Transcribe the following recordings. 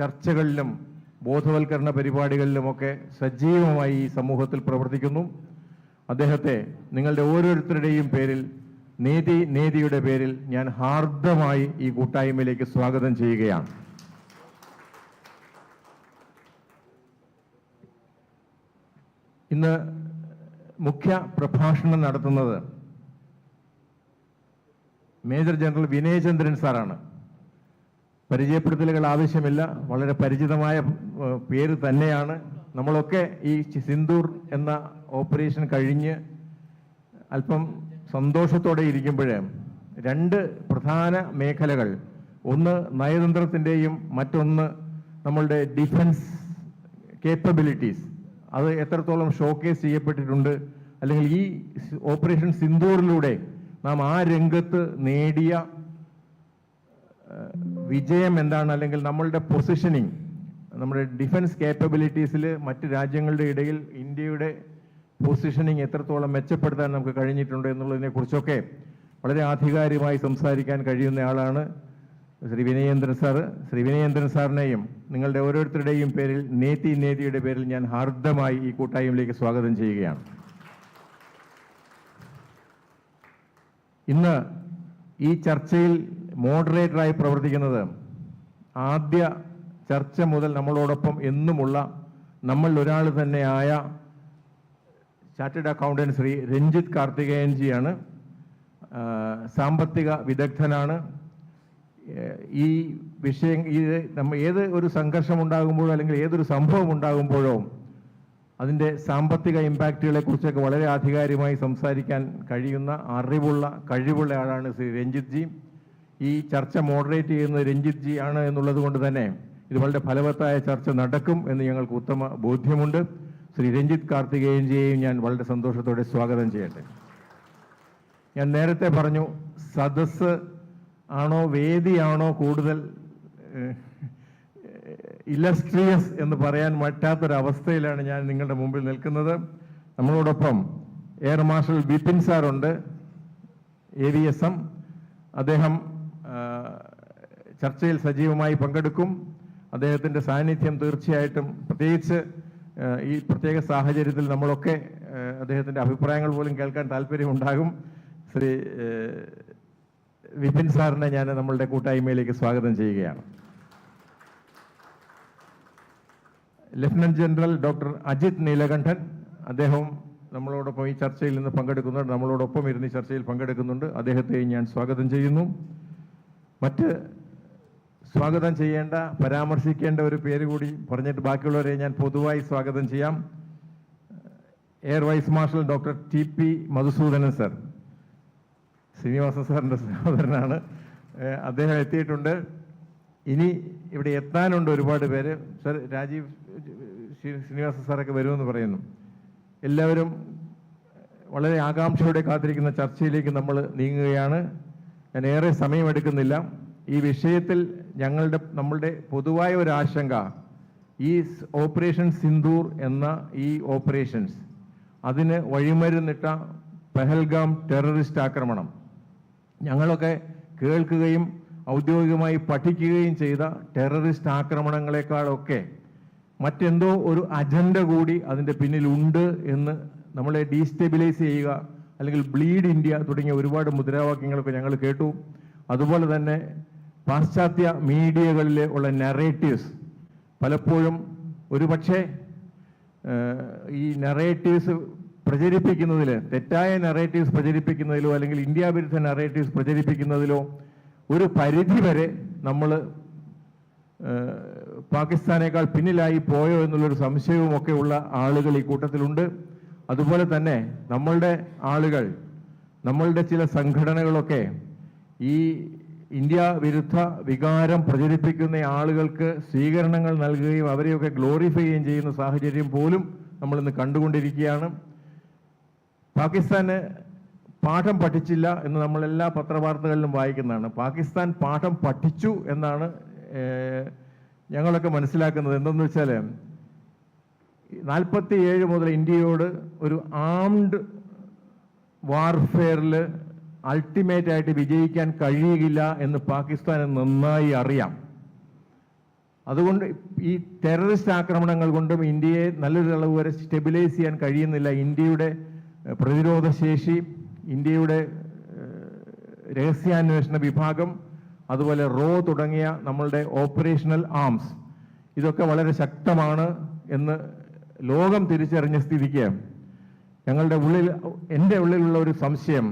ചർച്ചകളിലും ബോധവൽക്കരണ പരിപാടികളിലുമൊക്കെ സജീവമായി ഈ സമൂഹത്തിൽ പ്രവർത്തിക്കുന്നു. അദ്ദേഹത്തെ നിങ്ങളുടെ ഓരോരുത്തരുടെയും പേരിൽ നേതിയുടെ പേരിൽ ഞാൻ ഹാർദമായി ഈ കൂട്ടായ്മയിലേക്ക് സ്വാഗതം ചെയ്യുകയാണ്. ഇന്ന് മുഖ്യ പ്രഭാഷണം നടത്തുന്നത് മേജർ ജനറൽ വിനയചന്ദ്രൻ സാറാണ്. പരിചയപ്പെടുത്തലുകൾ ആവശ്യമില്ല, വളരെ പരിചിതമായ പേര് തന്നെയാണ്. നമ്മളൊക്കെ ഈ സിന്ദൂർ എന്ന ഓപ്പറേഷൻ കഴിഞ്ഞ് അല്പം സന്തോഷത്തോടെ ഇരിക്കുമ്പോൾ രണ്ട് പ്രധാന മേഖലകൾ, ഒന്ന് നയതന്ത്രത്തിൻ്റെയും മറ്റൊന്ന് നമ്മളുടെ ഡിഫൻസ് കേപ്പബിലിറ്റീസ്, അത് എത്രത്തോളം ഷോക്കേസ് ചെയ്യപ്പെട്ടിട്ടുണ്ട്, അല്ലെങ്കിൽ ഈ ഓപ്പറേഷൻ സിന്ദൂറിലൂടെ നാം ആ രംഗത്ത് നേടിയ വിജയം എന്താണ്, അല്ലെങ്കിൽ നമ്മളുടെ പൊസിഷനിങ്, നമ്മുടെ ഡിഫൻസ് കേപ്പബിലിറ്റീസിൽ മറ്റ് രാജ്യങ്ങളുടെ ഇടയിൽ ഇന്ത്യയുടെ പൊസിഷനിങ് എത്രത്തോളം മെച്ചപ്പെടുത്താൻ നമുക്ക് കഴിഞ്ഞിട്ടുണ്ട് എന്നുള്ളതിനെ കുറിച്ചൊക്കെ വളരെ ആധികാരികമായി സംസാരിക്കാൻ കഴിയുന്ന ആളാണ് ശ്രീ വിനയേന്ദ്രൻ സാറ്. ശ്രീ വിനയേന്ദ്രൻ സാറിനെയും നിങ്ങളുടെ ഓരോരുത്തരുടെയും പേരിൽ നേതിയുടെ പേരിൽ ഞാൻ ഹാർദമായി ഈ കൂട്ടായ്മയിലേക്ക് സ്വാഗതം ചെയ്യുകയാണ്. ഇന്ന് ഈ ചർച്ചയിൽ മോഡറേറ്ററായി പ്രവർത്തിക്കുന്നത് ആദ്യ ചർച്ച മുതൽ നമ്മളോടൊപ്പം എന്നുമുള്ള നമ്മൾ ഒരാൾ തന്നെയായ ചാർട്ടേഡ് അക്കൗണ്ടന്റ് ശ്രീ രഞ്ജിത്ത് കാർത്തികേയൻജിയാണ്. സാമ്പത്തിക വിദഗ്ധനാണ്. ഈ വിഷയം നമ്മൾ ഏത് ഒരു സംഘർഷം ഉണ്ടാകുമ്പോഴോ അല്ലെങ്കിൽ ഏതൊരു സംഭവം ഉണ്ടാകുമ്പോഴോ അതിൻ്റെ സാമ്പത്തിക ഇമ്പാക്റ്റുകളെ കുറിച്ചൊക്കെ വളരെ ആധികാരികമായി സംസാരിക്കാൻ കഴിയുന്ന കഴിവുള്ള ആളാണ് ശ്രീ രഞ്ജിത്ത് ജി. ഈ ചർച്ച മോഡറേറ്റ് ചെയ്യുന്നത് രഞ്ജിത്ത് ജി ആണ് എന്നുള്ളത് കൊണ്ട് തന്നെ ഇത് വളരെ ഫലവത്തായ ചർച്ച നടക്കും എന്ന് ഞങ്ങൾക്ക് ഉത്തമ ബോധ്യമുണ്ട്. ശ്രീ രഞ്ജിത്ത് കാർത്തികേയൻജിയെയും ഞാൻ വളരെ സന്തോഷത്തോടെ സ്വാഗതം ചെയ്യട്ടെ. ഞാൻ നേരത്തെ പറഞ്ഞു, സദസ്സ് ആണോ വേദിയാണോ കൂടുതൽ ഇലസ്ട്രിയസ് എന്ന് പറയാൻ പറ്റാത്തൊരവസ്ഥയിലാണ് ഞാൻ നിങ്ങളുടെ മുമ്പിൽ നിൽക്കുന്നത്. നമ്മളോടൊപ്പം എയർ മാർഷൽ ബിപിൻ സാറുണ്ട്, AVSM. അദ്ദേഹം ചർച്ചയിൽ സജീവമായി പങ്കെടുക്കും. അദ്ദേഹത്തിൻ്റെ സാന്നിധ്യം തീർച്ചയായിട്ടും, പ്രത്യേകിച്ച് ഈ പ്രത്യേക സാഹചര്യത്തിൽ നമ്മളൊക്കെ അദ്ദേഹത്തിൻ്റെ അഭിപ്രായങ്ങൾ പോലും കേൾക്കാൻ താല്പര്യമുണ്ടാകും. ശ്രീ വിപിൻ സാറിനെ ഞാൻ നമ്മളുടെ കൂട്ടായ്മയിലേക്ക് സ്വാഗതം ചെയ്യുകയാണ്. Lieutenant general doctor Ajith Neelakantan, അദ്ദേഹം നമ്മളോടൊപ്പം ഈ ചർച്ചയിൽ നിന്ന് പങ്കെടുക്കുന്നുണ്ട്, നമ്മളോടൊപ്പം ഇരുന്ന് ഈ ചർച്ചയിൽ പങ്കെടുക്കുന്നുണ്ട്. അദ്ദേഹത്തെയും ഞാൻ സ്വാഗതം ചെയ്യുന്നു. മറ്റ് സ്വാഗതം ചെയ്യേണ്ട, പരാമർശിക്കേണ്ട ഒരു പേര് കൂടി പറഞ്ഞിട്ട് ബാക്കിയുള്ളവരെ ഞാൻ പൊതുവായി സ്വാഗതം ചെയ്യാം. Air vice marshal doctor TP Madhusoodanan sir, Srinivasan സാറിൻ്റെ സഹോദരനാണ്. അദ്ദേഹം എത്തിയിട്ടുണ്ട്. ഇനി ഇവിടെ എത്താനുണ്ട് ഒരുപാട് പേര്. സർ രാജീവ് ശ്രീനിവാസൻ സാറൊക്കെ വരുമെന്ന് പറയുന്നു. എല്ലാവരും വളരെ ആകാംക്ഷയോടെ കാത്തിരിക്കുന്ന ചർച്ചയിലേക്ക് നമ്മൾ നീങ്ങുകയാണ്. ഞാൻ ഏറെ സമയമെടുക്കുന്നില്ല. ഈ വിഷയത്തിൽ നമ്മളുടെ പൊതുവായ ഒരു ആശങ്ക, ഈ ഓപ്പറേഷൻ സിന്ദൂർ എന്ന ഈ ഓപ്പറേഷൻസ്, അതിന് വഴിമരുന്നിട്ട പഹൽഗാം ടെററിസ്റ്റ് ആക്രമണം, ഞങ്ങളൊക്കെ കേൾക്കുകയും ഔദ്യോഗികമായി പഠിക്കുകയും ചെയ്ത ടെററിസ്റ്റ് ആക്രമണങ്ങളെക്കാളൊക്കെ മറ്റെന്തോ ഒരു അജണ്ട കൂടി അതിൻ്റെ പിന്നിലുണ്ട് എന്ന് നമ്മളെ ഡീസ്റ്റെബിലൈസ് ചെയ്യുക, അല്ലെങ്കിൽ ബ്ലീഡ് ഇന്ത്യ തുടങ്ങിയ ഒരുപാട് മുദ്രാവാക്യങ്ങളൊക്കെ ഞങ്ങൾ കേട്ടു. അതുപോലെ തന്നെ പാശ്ചാത്യ മീഡിയകളിൽ ഉള്ള നറേറ്റീവ്സ് പലപ്പോഴും ഒരുപക്ഷെ ഈ നറേറ്റീവ്സ് പ്രചരിപ്പിക്കുന്നതിൽ, തെറ്റായ നറേറ്റീവ്സ് പ്രചരിപ്പിക്കുന്നതിലോ അല്ലെങ്കിൽ ഇന്ത്യ വിരുദ്ധ നറേറ്റീവ്സ് പ്രചരിപ്പിക്കുന്നതിലോ ഒരു പരിധിവരെ നമ്മൾ പാകിസ്ഥാനേക്കാൾ പിന്നിലായി പോയോ എന്നുള്ളൊരു സംശയവുമൊക്കെ ഉള്ള ആളുകൾ ഈ കൂട്ടത്തിലുണ്ട്. അതുപോലെ തന്നെ നമ്മളുടെ ആളുകൾ, നമ്മളുടെ ചില സംഘടനകളൊക്കെ ഈ ഇന്ത്യ വിരുദ്ധ വികാരം പ്രചരിപ്പിക്കുന്ന ആളുകൾക്ക് സ്വീകരണങ്ങൾ നൽകുകയും അവരെയൊക്കെ ഗ്ലോറിഫൈ ചെയ്യുന്ന സാഹചര്യം പോലും നമ്മളിന്ന് കണ്ടുകൊണ്ടിരിക്കുകയാണ്. പാകിസ്ഥാന് പാഠം പഠിച്ചില്ല എന്ന് നമ്മളെല്ലാ പത്രവാർത്തകളിലും വായിക്കുന്നതാണ്. പാകിസ്ഥാൻ പാഠം പഠിച്ചു എന്നാണ് ഞങ്ങളൊക്കെ മനസ്സിലാക്കുന്നത്. എന്തെന്ന് വെച്ചാൽ 47 മുതൽ ഇന്ത്യയോട് ഒരു ആംഡ് വാർഫെയറിൽ അൾട്ടിമേറ്റ് ആയിട്ട് വിജയിക്കാൻ കഴിയുകയില്ല എന്ന് പാകിസ്ഥാന് നന്നായി അറിയാം. അതുകൊണ്ട് ഈ ടെററിസ്റ്റ് ആക്രമണങ്ങൾ കൊണ്ടും ഇന്ത്യയെ നല്ലൊരു അളവ് വരെ സ്റ്റെബിലൈസ് ചെയ്യാൻ കഴിയുന്നില്ല. ഇന്ത്യയുടെ പ്രതിരോധ ശേഷി, ഇന്ത്യയുടെ രഹസ്യാന്വേഷണ വിഭാഗം, അതുപോലെ തുടങ്ങിയ നമ്മളുടെ ഓപ്പറേഷണൽ ആംസ്, ഇതൊക്കെ വളരെ ശക്തമാണ് എന്ന് ലോകം തിരിച്ചറിഞ്ഞ സ്ഥിതിക്ക് എൻ്റെ ഉള്ളിലുള്ള ഒരു സംശയം,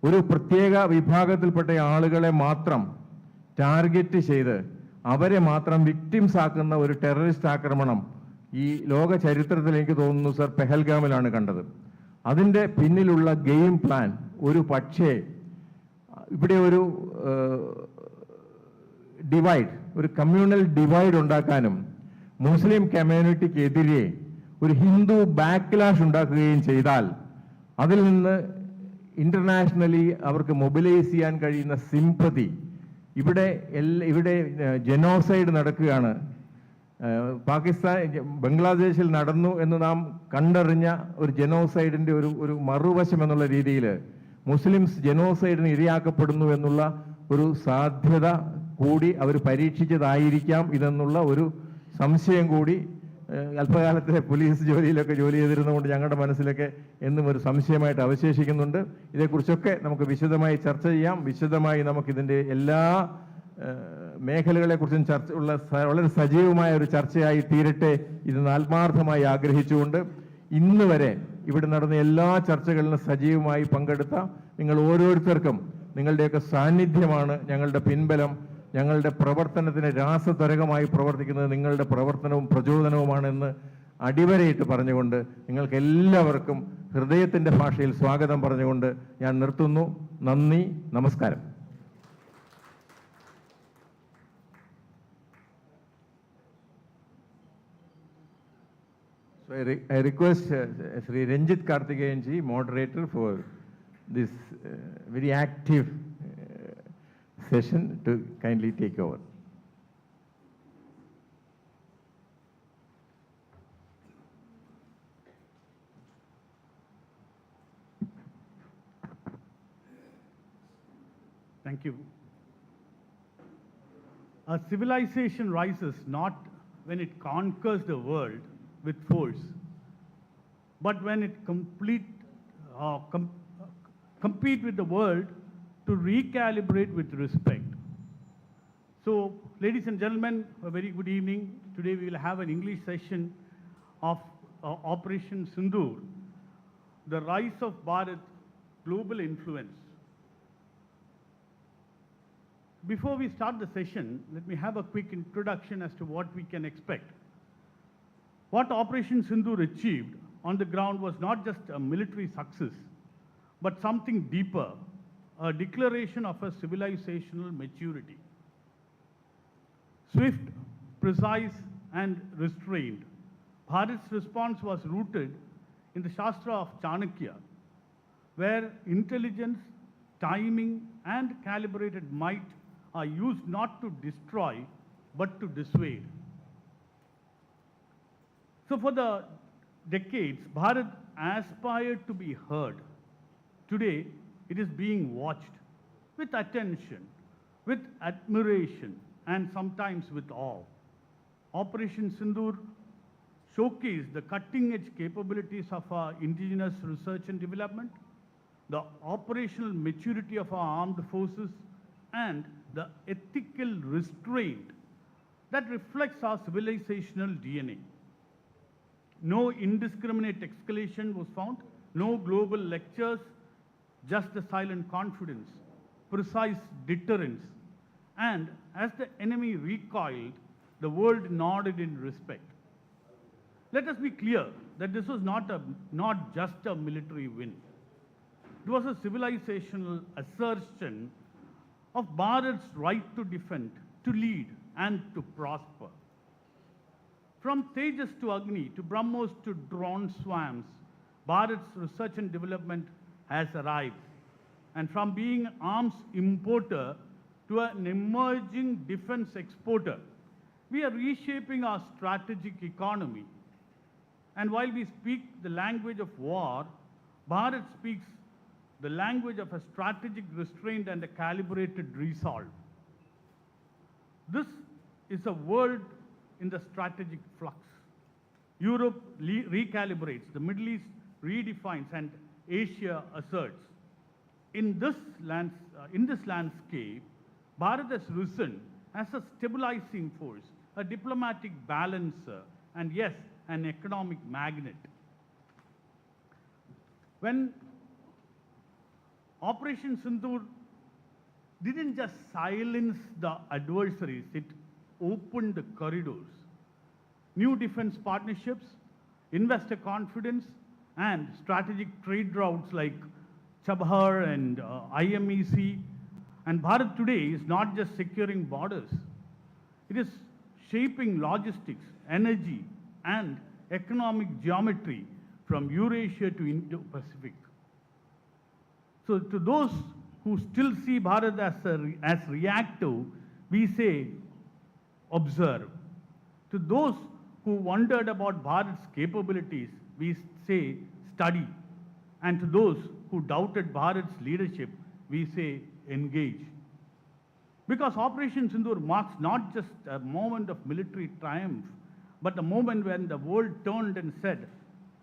ഒരു പ്രത്യേക വിഭാഗത്തിൽപ്പെട്ട ആളുകളെ മാത്രം ടാർഗറ്റ് ചെയ്ത് അവരെ മാത്രം വിക്ടിംസ് ആക്കുന്ന ഒരു ടെററിസ്റ്റ് ആക്രമണം ഈ ലോക ചരിത്രത്തിൽ എനിക്ക് തോന്നുന്നു സർ പെഹൽഗാമിലാണ് കണ്ടത്. അതിൻ്റെ പിന്നിലുള്ള ഗെയിം പ്ലാൻ ഒരു പക്ഷേ ഇവിടെ ഒരു ഡിവൈഡ്, ഒരു കമ്മ്യൂണൽ ഡിവൈഡ് ഉണ്ടാക്കാനും മുസ്ലിം കമ്മ്യൂണിറ്റിക്കെതിരെ ഒരു ഹിന്ദു ബാക്ക്ലാഷ് ഉണ്ടാക്കുകയും ചെയ്താൽ അതിൽ നിന്ന് ഇന്റർനാഷണലി അവർക്ക് മൊബിലൈസ് ചെയ്യാൻ കഴിയുന്ന സിംപതി, ഇവിടെ ജനോസൈഡ് നടക്കുകയാണ്. ബംഗ്ലാദേശിൽ നടന്നു എന്ന് നാം കണ്ടറിഞ്ഞ ഒരു ജനോസൈഡിന്റെ ഒരു മറുവശം എന്നുള്ള രീതിയിൽ മുസ്ലിംസ് ജനോസൈഡിന് ഇരയാക്കപ്പെടുന്നു എന്നുള്ള ഒരു സാധ്യത കൂടി അവർ പരീക്ഷിച്ചതായിരിക്കാം ഇതെന്നുള്ള ഒരു സംശയം കൂടി അല്പകാലത്തെ പോലീസ് ജോലിയിലൊക്കെ ജോലി ചെയ്തിരുന്നതുകൊണ്ട് ഞങ്ങളുടെ മനസ്സിലൊക്കെ എന്നും ഒരു സംശയമായിട്ട് അവശേഷിക്കുന്നുണ്ട്. ഇതേക്കുറിച്ചൊക്കെ നമുക്ക് വിശദമായി ചർച്ച ചെയ്യാം. വിശദമായി നമുക്കിതിൻ്റെ എല്ലാ മേഖലകളെക്കുറിച്ചും വളരെ സജീവമായ ഒരു ചർച്ചയായി തീരട്ടെ ഇതെന്ന് ആത്മാർത്ഥമായി ആഗ്രഹിച്ചുകൊണ്ട് ഇന്ന് വരെ ഇവിടെ നടന്ന എല്ലാ ചർച്ചകളിലും സജീവമായി പങ്കെടുത്ത നിങ്ങൾ ഓരോരുത്തർക്കും നിങ്ങളുടെയൊക്കെ സാന്നിധ്യമാണ് ഞങ്ങളുടെ പിൻബലം. ഞങ്ങളുടെ പ്രവർത്തനത്തിന് രാസതരകമായി പ്രവർത്തിക്കുന്നത് നിങ്ങളുടെ പ്രവർത്തനവും പ്രചോദനവുമാണെന്ന് അടിവരയിട്ട് പറഞ്ഞുകൊണ്ട് നിങ്ങൾക്ക് എല്ലാവർക്കും ഹൃദയത്തിൻ്റെ ഭാഷയിൽ സ്വാഗതം പറഞ്ഞുകൊണ്ട് ഞാൻ നിർത്തുന്നു. നന്ദി, നമസ്കാരം. So I request Sri Ranjit Karthikeyan ji, moderator, for this very active session to kindly take over. Thank you. A civilization rises not when it conquers the world with force, but when it compete with the world to recalibrate with respect. So, ladies and gentlemen, a very good evening. Today we will have an English session of Operation Sindoor, the rise of Bharat, global influence. Before we start the session, let me have a quick introduction as to what we can expect. What Operation Sindoor achieved on the ground was not just a military success, but something deeper, a declaration of a civilizational maturity. Swift, precise, and restrained, Bharat's response was rooted in the Shastra of Chanakya, where intelligence, timing, and calibrated might are used not to destroy, but to dissuade. So for the decades, Bharat aspired to be heard. Today, it is being watched with attention, with admiration, and sometimes with awe. Operation Sindoor showcased the cutting-edge capabilities of our indigenous research and development, the operational maturity of our armed forces, and the ethical restraint that reflects our civilizational DNA. No indiscriminate escalation was found, no global lectures, just a silent confidence, precise deterrence, and as the enemy recoiled, the world nodded in respect. Let us be clear that this was not just a military win. It was a civilizational assertion of Bharat's right to defend, to lead, and to prosper. From Tejas to Agni, to BrahMos to drone swarms, Bharat's research and development has arrived. And from being arms importer to an emerging defense exporter, we are reshaping our strategic economy. And while we speak the language of war, Bharat speaks the language of a strategic restraint and a calibrated resolve. This is a world in the strategic flux. Europe recalibrates, the Middle East redefines, and Asia asserts. In this landscape, Bharat has risen as a stabilizing force, a diplomatic balancer, and yes, an economic magnet. When Operation Sindoor didn't just silence the adversaries, it opened the corridors. New defense partnerships, investor confidence, and strategic trade routes like Chabhar and IMEC. And Bharat today is not just securing borders, it is shaping logistics, energy, and economic geometry from Eurasia to Indo-Pacific. So to those who still see Bharat as reactive, we say observe. To those who wondered about Bharat's capabilities, we say study. And to those who doubted Bharat's leadership, we say engage. Because Operation Sindoor marks not just a moment of military triumph, but a moment when the world turned and said,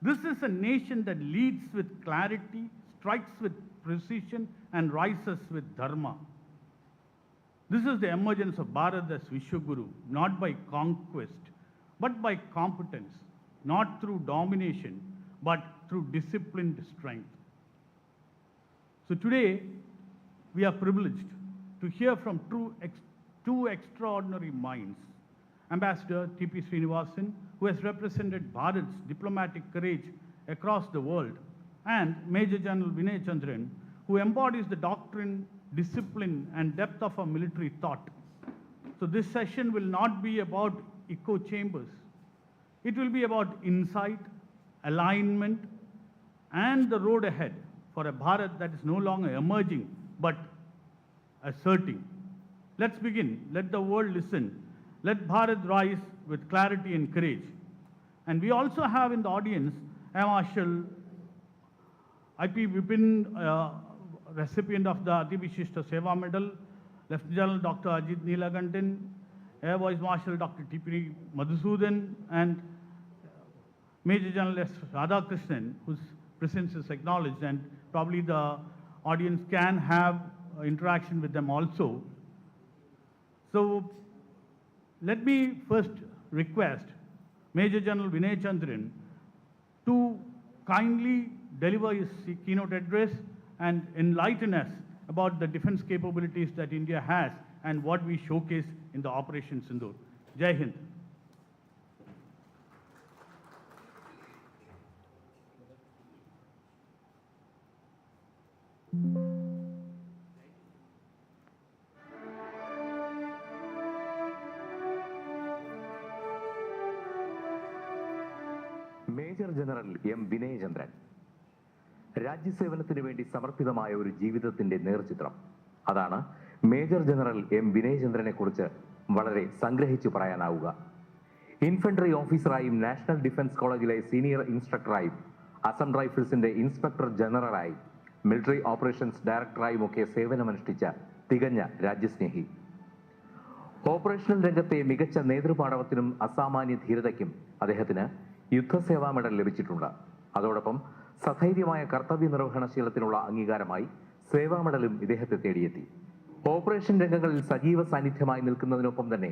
this is a nation that leads with clarity, strikes with precision, and rises with dharma. This is the emergence of Bharat as Vishwaguru, not by conquest, but by competence, not through domination, but through disciplined strength. So today, we are privileged to hear from two extraordinary minds. Ambassador T.P. Srinivasan, who has represented Bharat's diplomatic courage across the world, and Major General Vinay Chandran, who embodies the doctrine, discipline, and depth of our military thought. So this session will not be about echo chambers. It will be about insight, alignment, and the road ahead for a Bharat that is no longer emerging, but asserting. Let's begin. Let the world listen. Let Bharat rise with clarity and courage. And we also have in the audience Air Marshal IP Vipin, recipient of the Ati Vishishta Seva Medal, Lieutenant General Dr. Ajit Neelakantan, Air Vice Marshal Dr. T.P. Madhusudan, and Major General S. Radhakrishnan, whose presence is acknowledged, and probably the audience can have interaction with them also. So let me first request Major General Vinay Chandran to kindly deliver his keynote address and enlighten us about the defense capabilities that India has and what we showcase in the Operation Sindoor. Jai Hind. Major general M Vinayachandran രാജ്യസേവനത്തിന് വേണ്ടി സമർപ്പിതമായ ഒരു ജീവിതത്തിന്റെ നേർചിത്രം. അതാണ് major general M വിനയചന്ദ്രനെ കുറിച്ച് വളരെ സംഗ്രഹിച്ചു പറയാനാവുക. ഇൻഫൻട്രി ഓഫീസറായും നാഷണൽ ഡിഫൻസ് കോളേജിലെ സീനിയർ ഇൻസ്ട്രക്ടറായും അസം റൈഫിൾസിന്റെ ഇൻസ്പെക്ടർ ജനറലായി മിലിറ്ററി ഓപ്പറേഷൻസ് ഡയറക്ടറായും ഒക്കെ സേവനമനുഷ്ഠിച്ച തികഞ്ഞ രാജ്യസ്നേഹി. ഓപ്പറേഷണൽ രംഗത്തെ മികച്ച നേതൃപാടവത്തിനും അസാമാന്യ ധീരതയ്ക്കും അദ്ദേഹത്തിന് യുദ്ധസേവാ മെഡൽ ലഭിച്ചിട്ടുണ്ട്. അതോടൊപ്പം സധൈര്യമായ കർത്തവ്യ നിർവഹണശീലത്തിനുള്ള അംഗീകാരമായി സേവാ മെഡലും ഇദ്ദേഹത്തെ തേടിയെത്തി. ഓപ്പറേഷൻ രംഗങ്ങളിൽ സജീവ സാന്നിധ്യമായി നിൽക്കുന്നതിനൊപ്പം തന്നെ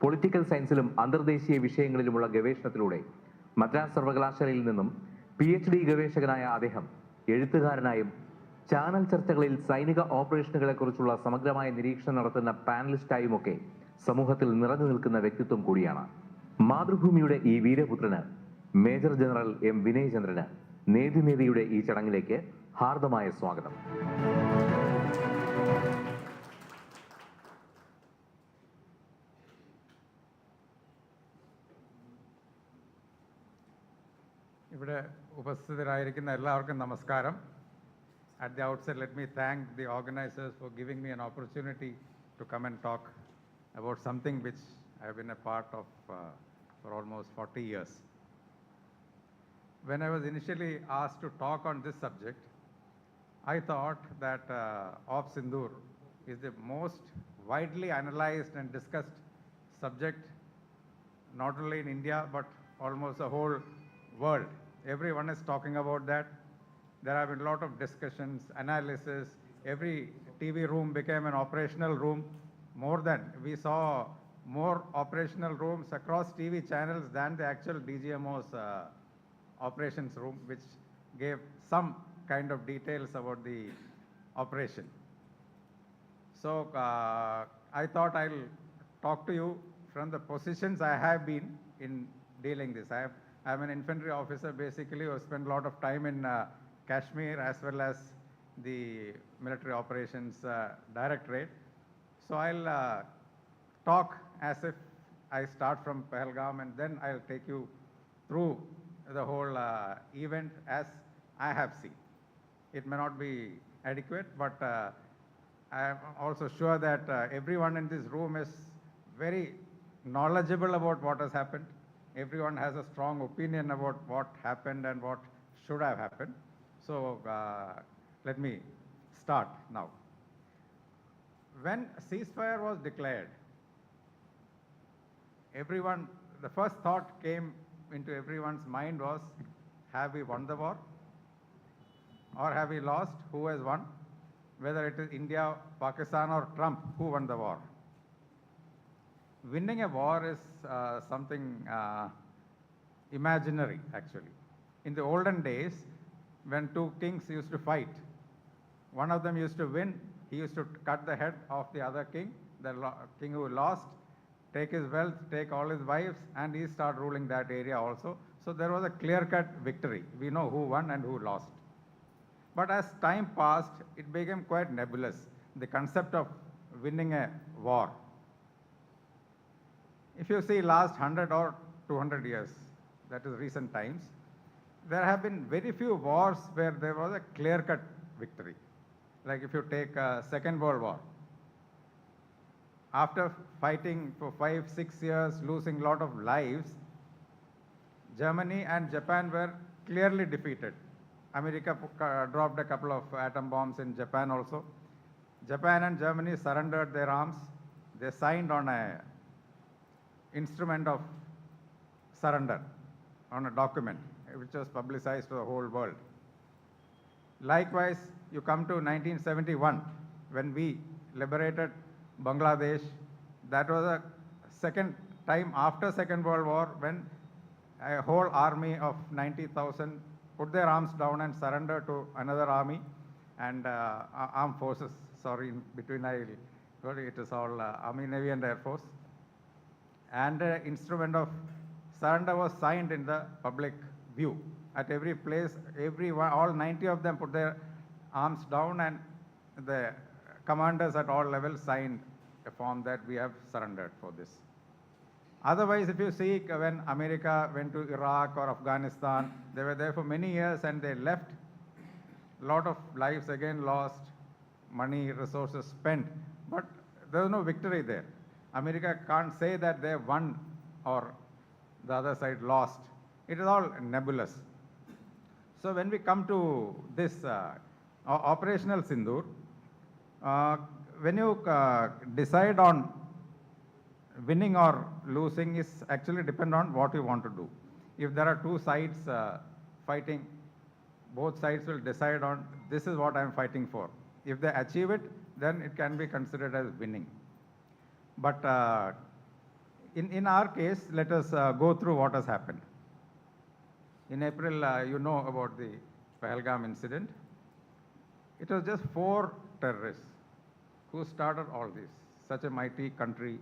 പൊളിറ്റിക്കൽ സയൻസിലും അന്തർദേശീയ വിഷയങ്ങളിലുമുള്ള ഗവേഷണത്തിലൂടെ മദ്രാസ് സർവകലാശാലയിൽ നിന്നും PhD ഗവേഷകനായ അദ്ദേഹം എഴുത്തുകാരനായും ചാനൽ ചർച്ചകളിൽ സൈനിക ഓപ്പറേഷനുകളെക്കുറിച്ചുള്ള സമഗ്രമായ നിരീക്ഷണം നടത്തുന്ന പാനലിസ്റ്റായുമൊക്കെ സമൂഹത്തിൽ നിറഞ്ഞു നിൽക്കുന്ന വ്യക്തിത്വം കൂടിയാണ്. മാതൃഭൂമിയുടെ ഈ വീരപുത്രന് മേജർ ജനറൽ എം വിനയചന്ദ്രന് നേതിനേതിയുടെ ഈ ചടങ്ങിലേക്ക് ഹാർദമായ സ്വാഗതം. ഇവിടെ ഉപസ്ഥിതരായിരിക്കുന്ന എല്ലാവർക്കും നമസ്കാരം. At the outset, let me thank the organizers for giving me an opportunity to come and talk about something which I have been a part of for almost 40 years. When I was initially asked to talk on this subject, I thought that Op Sindoor is the most widely analyzed and discussed subject, not only in India, but almost the whole world. Everyone is talking about that. There have been a lot of discussions, analysis. Every TV room became an operational room. We saw more operational rooms across TV channels than the actual DGMO's operations room, which gave some kind of details about the operation. So I thought I'll talk to you from the positions I have been in dealing this. I'm an infantry officer basically who spent a lot of time in Kashmir as well as the military operations directorate. So I'll talk as if I start from Pahalgam and then I'll take you through the whole event as I have seen. It may not be adequate, but I am also sure that everyone in this room is very knowledgeable about what has happened. Everyone has a strong opinion about what happened and what should have happened. So let me start now. When ceasefire was declared, the first thought came into everyone's mind was, have we won the war? Or have we lost? Who has won? Whether it is India, Pakistan or Trump, who won the war? Winning a war is something imaginary actually. In the olden days, when two kings used to fight, one of them used to win, he used to cut the head of the other king, the king who lost, take his wealth, take all his wives, and he start ruling that area also. So there was a clear-cut victory. We know who won and who lost. But as time passed, it became quite nebulous, the concept of winning a war. If you see last 100 or 200 years, that is recent times, there have been very few wars where there was a clear-cut victory. Like if you take Second World War. After fighting for 5-6 years, losing a lot of lives, Germany and Japan were clearly defeated. America dropped a couple of atom bombs in Japan also. Japan and Germany surrendered their arms. They signed on a instrument of surrender, on a document, which was publicized to the whole world. Likewise, you come to 1971, when we liberated Bangladesh. That was a second time after Second World War when a whole army of 90,000 put their arms down and surrendered to another army and armed forces. Sorry, in between it is all Army, Navy and Air Force. And the instrument of surrender was signed in the public view. At every place, all 90 of them put their arms down, and the commanders at all levels signed a form that we have surrendered for this. Otherwise, if you see, when America went to Iraq or Afghanistan, they were there for many years and they left. A lot of lives again lost, money, resources spent, but there was no victory there. America can't say that they won or the other side lost. It is all nebulous. So when we come to this operational Sindoor, when you decide on winning or losing is actually depend on what you want to do. If there are two sides fighting, both sides will decide on this is what I am fighting for. If they achieve it, then it can be considered as winning. But in our case, let us go through what has happened. In April, you know about the Pahalgam incident. It was just 4 terrorists who started all this. Such a mighty country,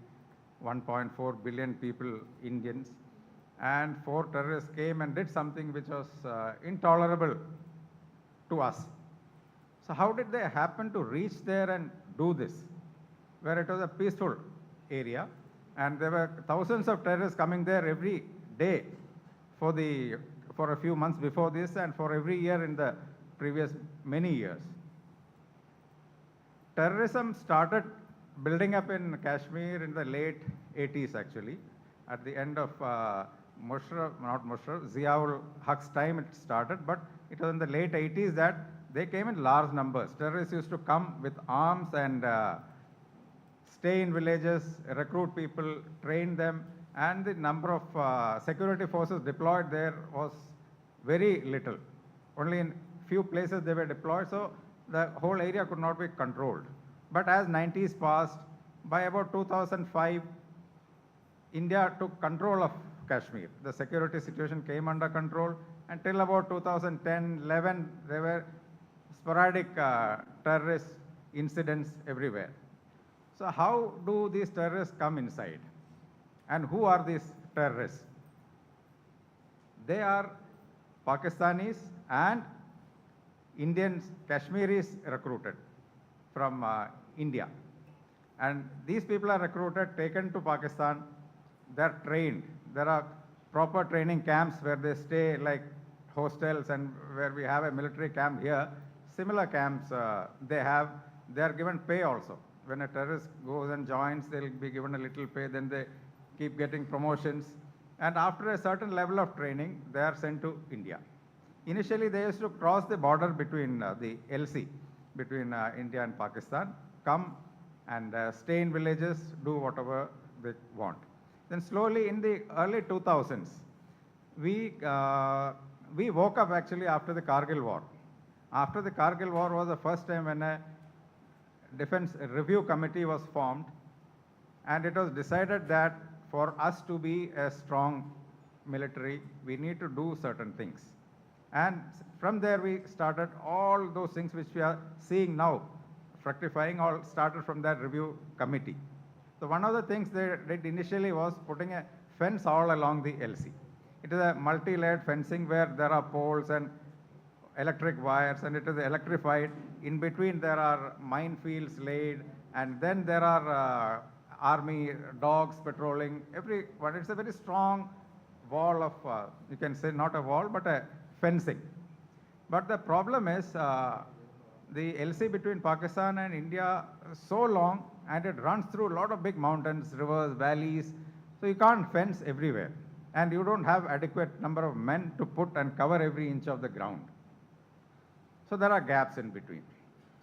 1.4 billion people, Indians, and 4 terrorists came and did something which was intolerable to us. So how did they happen to reach there and do this, where it was a peaceful area, and there were thousands of terrorists coming there every day for a few months before this and for every year in the previous many years. Terrorism started building up in Kashmir in the late 80s actually. At the end of Ziaul Haq's time it started, but it was in the late 80s that they came in large numbers. Terrorists used to come with arms and stay in villages, recruit people, train them, and the number of security forces deployed there was very little. Only in few places they were deployed, so the whole area could not be controlled. But as 90s passed, by about 2005, India took control of Kashmir. The security situation came under control, and till about 2010, 11, there were sporadic terrorist incidents everywhere. So how do these terrorists come inside? And who are these terrorists? They are Pakistanis and Indians, Kashmiris recruited from India. And these people are recruited, taken to Pakistan, they're trained. There are proper training camps where they stay like hostels, and where we have a military camp here, similar camps they are given pay also. When a terrorist goes and joins, they'll be given a little pay, then they keep getting promotions. And after a certain level of training, they are sent to India. Initially, they used to cross the border between the LC, between India and Pakistan, come and stay in villages, do whatever they want. Then slowly in the early 2000s, we woke up actually after the Kargil war. After the Kargil war was the first time when a defense review committee was formed, and it was decided that for us to be a strong military, we need to do certain things. And from there we started all those things which we are seeing now, fructifying, all started from that review committee. So one of the things they did initially was putting a fence all along the LC. It is a multi-layered fencing where there are poles and electric wires, and it is electrified. In between there are minefields laid, and then there are army dogs patrolling everyone. It's a very strong wall of, you can say not a wall, but a fencing. But the problem is the LC between Pakistan and India is so long, and it runs through a lot of big mountains, rivers, valleys, so you can't fence everywhere. And you don't have adequate number of men to put and cover every inch of the ground. So there are gaps in between.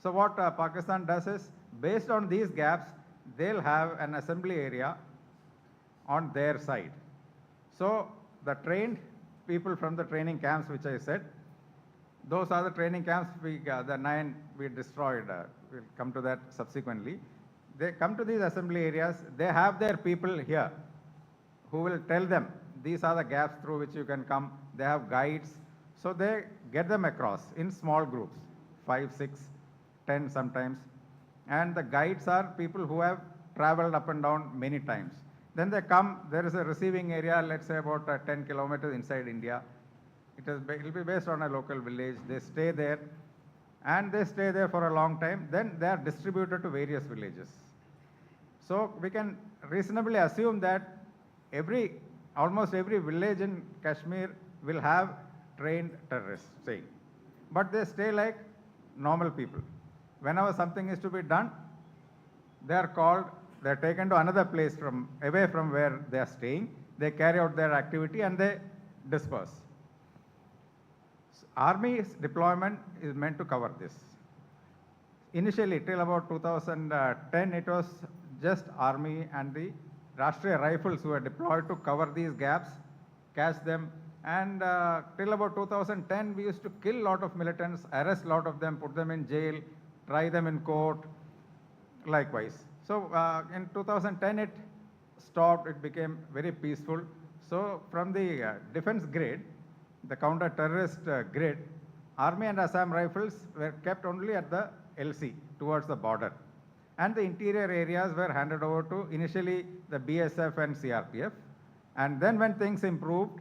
So what Pakistan does is, based on these gaps, they'll have an assembly area on their side. So the trained people from the training camps, which I said, those are the training camps, the 9 we destroyed. We'll come to that subsequently. They come to these assembly areas, they have their people here who will tell them, these are the gaps through which you can come. They have guides. So they get them across in small groups, 5, 6, 10 sometimes. And the guides are people who have traveled up and down many times. Then they come, there is a receiving area, let's say about 10 kilometers inside India. It will be based on a local village. They stay there, and they stay there for a long time. Then they are distributed to various villages. So we can reasonably assume that almost every village in Kashmir will have trained terrorists staying. But they stay like normal people. Whenever something is to be done, they are called, they are taken to another place away from where they are staying. They carry out their activity and they disperse. So Army's deployment is meant to cover this. Initially, till about 2010, it was just Army and the Rashtriya Rifles who were deployed to cover these gaps, catch them. And till about 2010, we used to kill a lot of militants, arrest a lot of them, put them in jail, try them in court, likewise. So in 2010, it stopped, it became very peaceful. So from the defense grid, the counter-terrorist grid, Army and Assam Rifles were kept only at the LC, towards the border. And the interior areas were handed over to initially the BSF and CRPF. And then when things improved,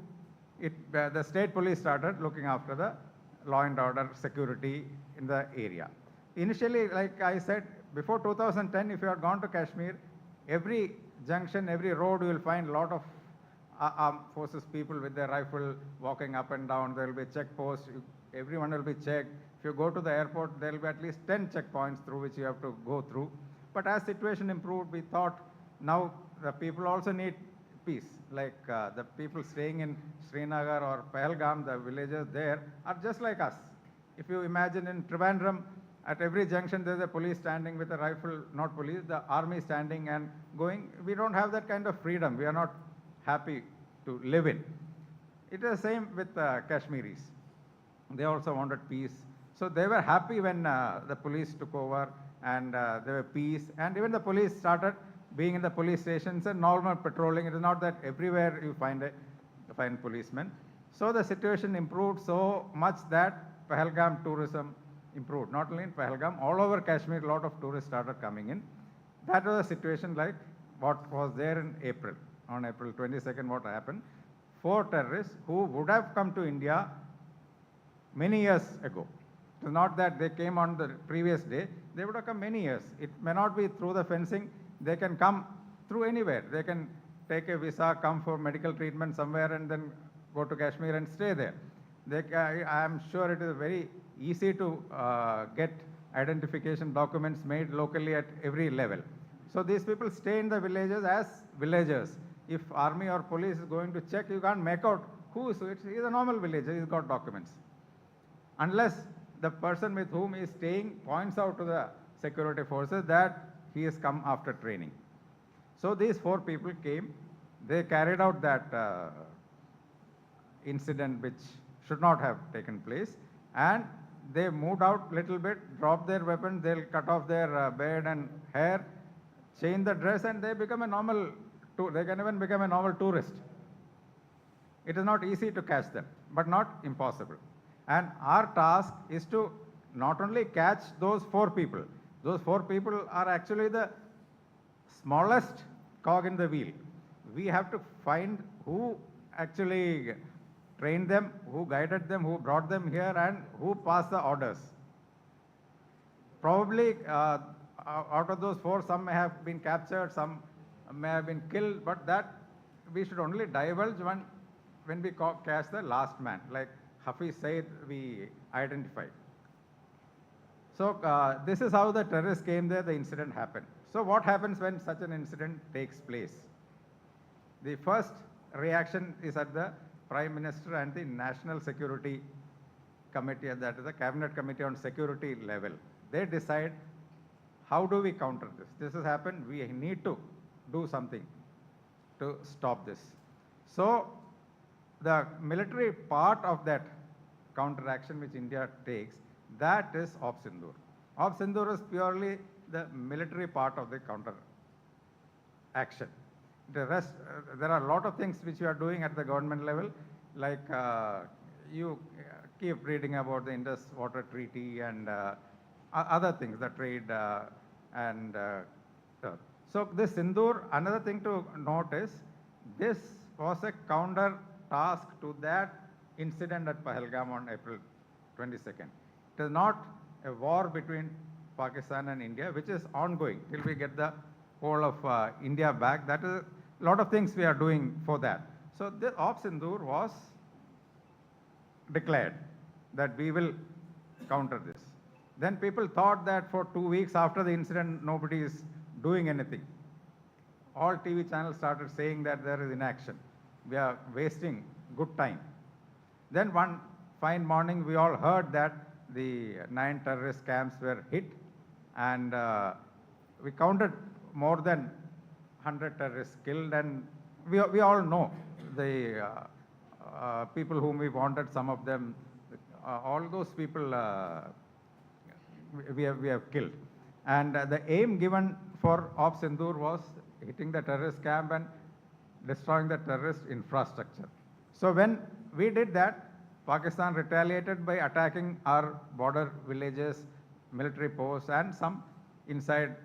the state police started looking after the law and order security in the area. Initially, like I said, before 2010, if you had gone to Kashmir, every junction, every road, you will find a lot of armed forces people with their rifle walking up and down. There will be checkposts. Everyone will be checked. If you go to the airport, there will be at least 10 checkpoints through which you have to go through. But as situation improved, we thought now the people also need peace. Like the people staying in Srinagar or Pahalgam, the villagers there are just like us. If you imagine in Trivandrum, At every junction, there's a police standing with a rifle, not police, the army standing and going. We don't have that kind of freedom. We are not happy to live in. It is the same with Kashmiris. They also wanted peace. So they were happy when the police took over and there were peace. And even the police started being in the police stations and normal patrolling. It is not that everywhere you find policemen. So the situation improved so much that Pahalgam tourism improved. Not only in Pahalgam, all over Kashmir, a lot of tourists started coming in. That was a situation like what was there in April. On April 22nd, what happened? 4 terrorists who would have come to India many years ago. It is not that they came on the previous day, they would have come many years. It may not be through the fencing, they can come through anywhere. They can take a visa, come for medical treatment somewhere and then go to Kashmir and stay there. I am sure it is very easy to get identification documents made locally at every level. So these people stay in the villages as villagers. If army or police is going to check, you can't make out who is it. He is a normal villager, he's got documents. Unless the person with whom he is staying points out to the security forces that he has come after training. So these 4 people came, they carried out that incident which should not have taken place, and they moved out little bit, dropped their weapons, they'll cut off their beard and hair, change the dress, and they become a normal, they can even become a normal tourist. It is not easy to catch them, but not impossible. And our task is to not only catch those 4 people. Those 4 people are actually the smallest cog in the wheel. We have to find who actually trained them, who guided them, who brought them here, and who passed the orders. Probably out of those 4, some may have been captured, some may have been killed, but that we should only divulge when we catch the last man. Like Hafiz Said, we identified. So this is how the terrorists came there, the incident happened. So what happens when such an incident takes place? The first reaction is at the Prime Minister and the National Security Committee, that is the Cabinet Committee on Security level. They decide, how do we counter this? This has happened, we need to do something to stop this. So the military part of that counteraction which India takes, that is Op Sindoor. Op Sindoor is purely the military part of the counter action. The rest, there are a lot of things which you are doing at the government level, like you keep reading about the Indus Water Treaty and other things, the trade so this Sindoor, another thing to note is, this was a counter task to that incident at Pahalgam on April 22nd. It is not a war between Pakistan and India, which is ongoing till we get the whole of India back. That is a lot of things we are doing for that. So the Op Sindoor was declared that we will counter this. Then people thought that for 2 weeks after the incident, nobody is doing anything. All TV channels started saying that there is inaction. We are wasting good time. Then one fine morning, we all heard that the 9 terrorist camps were hit, and we counted more than 100 terrorists killed, and we all know the people whom we wanted, some of them, all those people we have killed. And the aim given for Op Sindoor was hitting the terrorist camp and destroying the terrorist infrastructure. So when we did that, Pakistan retaliated by attacking our border villages, military posts, and some inside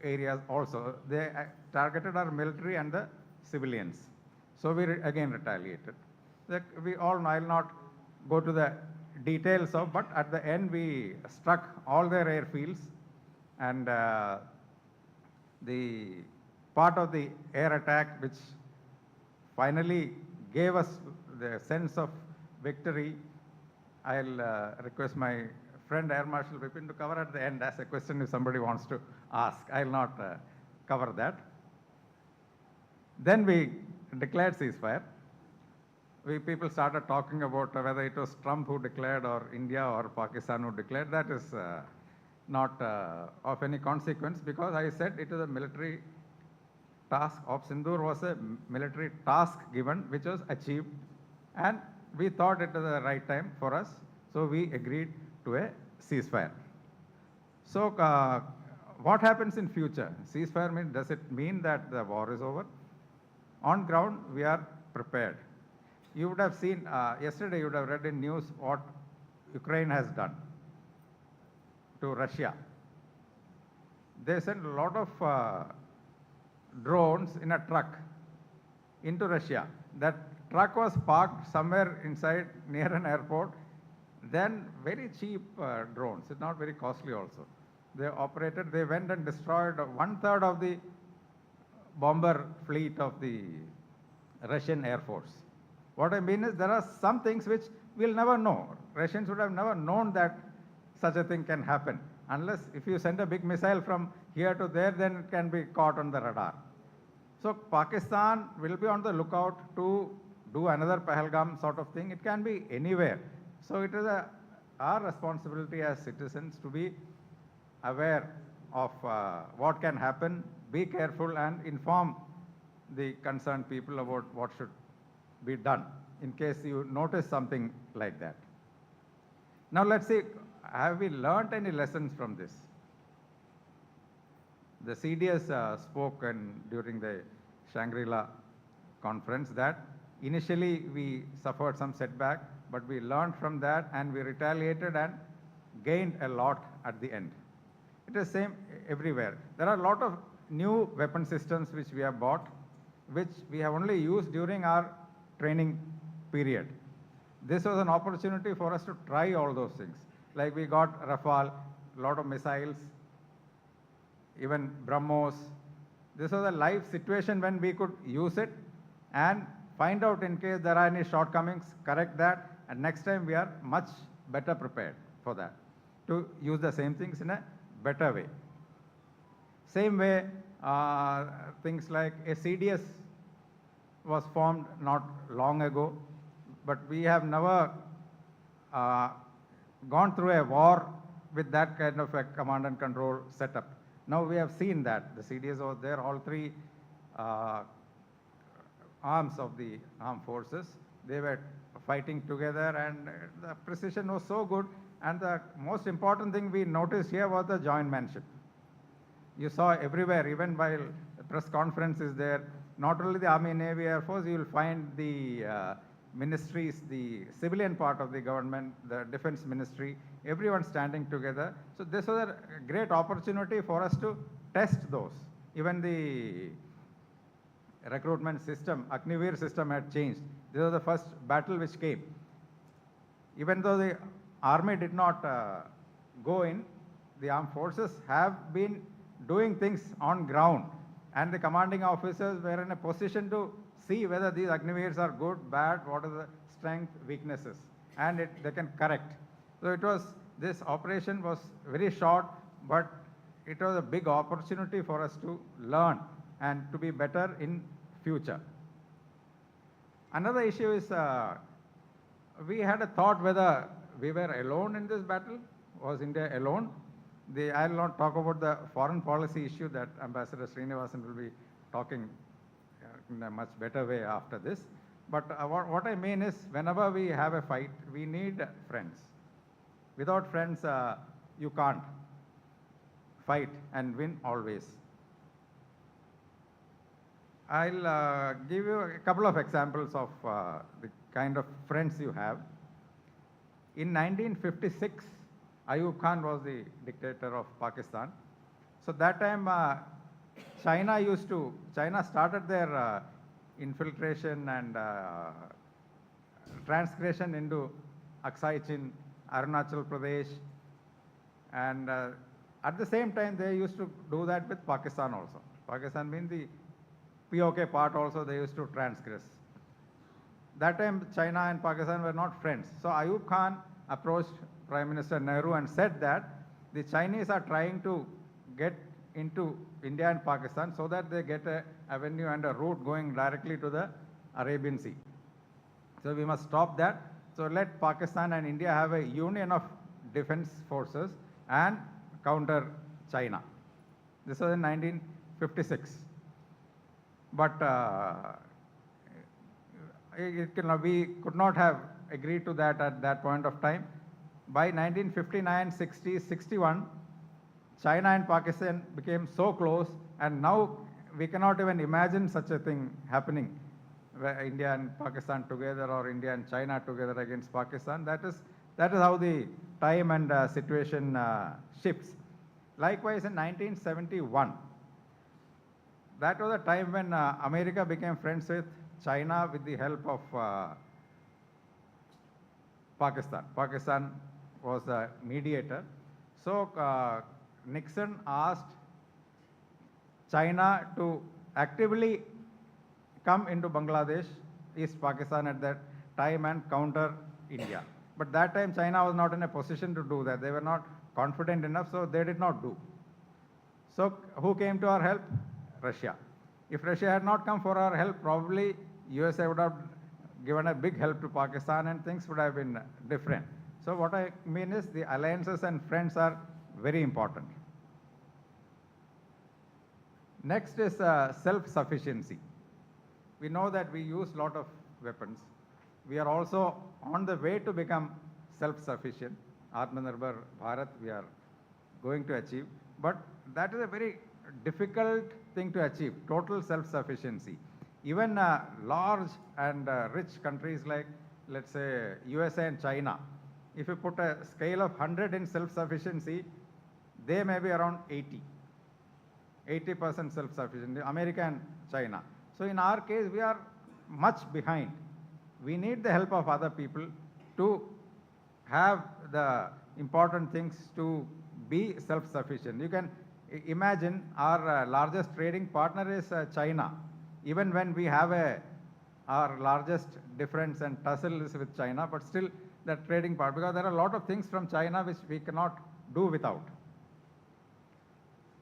areas also. They targeted our military and the civilians. So we again retaliated. We all know, I'll not go to the details of, but at the end we struck all their airfields, and the part of the air attack which finally gave us the sense of victory, I'll request my friend Air Marshal Vipin to cover at the end as a question if somebody wants to ask. I'll not cover that. Then we declared ceasefire. People started talking about whether it was Trump who declared or India or Pakistan who declared. That is not of any consequence, because I said it is a military task of Sindoor was a military task given which was achieved, and we thought it was the right time for us, so we agreed to a ceasefire. So what happens in future? Ceasefire means, does it mean that the war is over? On ground, we are prepared. You would have seen, yesterday you would have read in news what Ukraine has done to Russia. They sent a lot of drones in a truck into Russia. That truck was parked somewhere inside near an airport. Then very cheap drones, it's not very costly also. They operated, they went and destroyed 1/3 of the bomber fleet of the Russian Air Force. What I mean is there are some things which we'll never know. Russians would have never known that such a thing can happen. Unless if you send a big missile from here to there, then it can be caught on the radar. So Pakistan will be on the lookout to do another Pahalgam sort of thing. It can be anywhere. So it is our responsibility as citizens to be aware of what can happen, be careful and inform the concerned people about what should be done in case you notice something like that. Now let's see, have we learned any lessons from this? The CDS spoke during the Shangri-La conference that initially we suffered some setback, but we learned from that and we retaliated and gained a lot at the end. It is same everywhere. There are a lot of new weapon systems which we have bought, which we have only used during our training period. This was an opportunity for us to try all those things. Like we got Rafale, a lot of missiles, even BrahMos. This was a live situation when we could use it and find out in case there are any shortcomings, correct that, and next time we are much better prepared for that, to use the same things in a better way. Same way, things like a CDS was formed not long ago, but we have never gone through a war with that kind of a command and control setup. Now we have seen that the CDS was there, all three arms of the armed forces, they were fighting together and the precision was so good. And the most important thing we noticed here was the jointmanship. You saw everywhere, even while the press conference is there, not only the Army, Navy, Air Force, you will find the ministries, the civilian part of the government, the defense ministry, everyone standing together. So this was a great opportunity for us to test those. Even the recruitment system, Agnivir system had changed. This was the first battle which came. Even though the Army did not go in, the armed forces have been doing things on ground, and the commanding officers were in a position to see whether these Agnivirs are good, bad, what are the strength, weaknesses, and they can correct. So it was, this operation was very short, but it was a big opportunity for us to learn and to be better in future. Another issue is, we had a thought whether we were alone in this battle. Was India alone? I will not talk about the foreign policy issue that Ambassador Srinivasan will be talking in a much better way after this. But what I mean is, whenever we have a fight, we need friends. Without friends, you can't fight and win always. I'll give you a couple of examples of the kind of friends you have. In 1956, Ayub Khan was the dictator of Pakistan. So that time, China started their infiltration and transgression into Aksai Chin, Arunachal Pradesh, and at the same time, they used to do that with Pakistan also. Pakistan means the POK part also, they used to transgress. That time, China and Pakistan were not friends. So Ayub Khan approached Prime Minister Nehru and said that the Chinese are trying to get into India and Pakistan so that they get an avenue and a route going directly to the Arabian Sea. So we must stop that. So let Pakistan and India have a union of defense forces and counter China. This was in 1956. But we could not have agreed to that at that point of time. By 1959, 60, 61, China and Pakistan became so close, and now we cannot even imagine such a thing happening, where India and Pakistan together or India and China together against Pakistan. That is how the time and situation shifts. Likewise, in 1971, that was a time when America became friends with China with the help of Pakistan. Pakistan was a mediator. So Nixon asked China to actively come into Bangladesh, East Pakistan at that time, and counter India. But that time China was not in a position to do that. They were not confident enough, so they did not do. So who came to our help? Russia. If Russia had not come for our help, probably USA would have given a big help to Pakistan and things would have been different. So what I mean is the alliances and friends are very important. Next is self-sufficiency. We know that we use a lot of weapons. We are also on the way to become self-sufficient. Atmanirbhar Bharat we are going to achieve. But that is a very difficult thing to achieve, total self-sufficiency. Even large and rich countries like, let's say, USA and China, if you put a scale of 100 in self-sufficiency, they may be around 80% self-sufficient, America and China. So in our case, we are much behind. We need the help of other people to have the important things to be self-sufficient. You can imagine our largest trading partner is China. Even when we have our largest difference and tussle is with China, but still the trading part, because there are a lot of things from China which we cannot do without.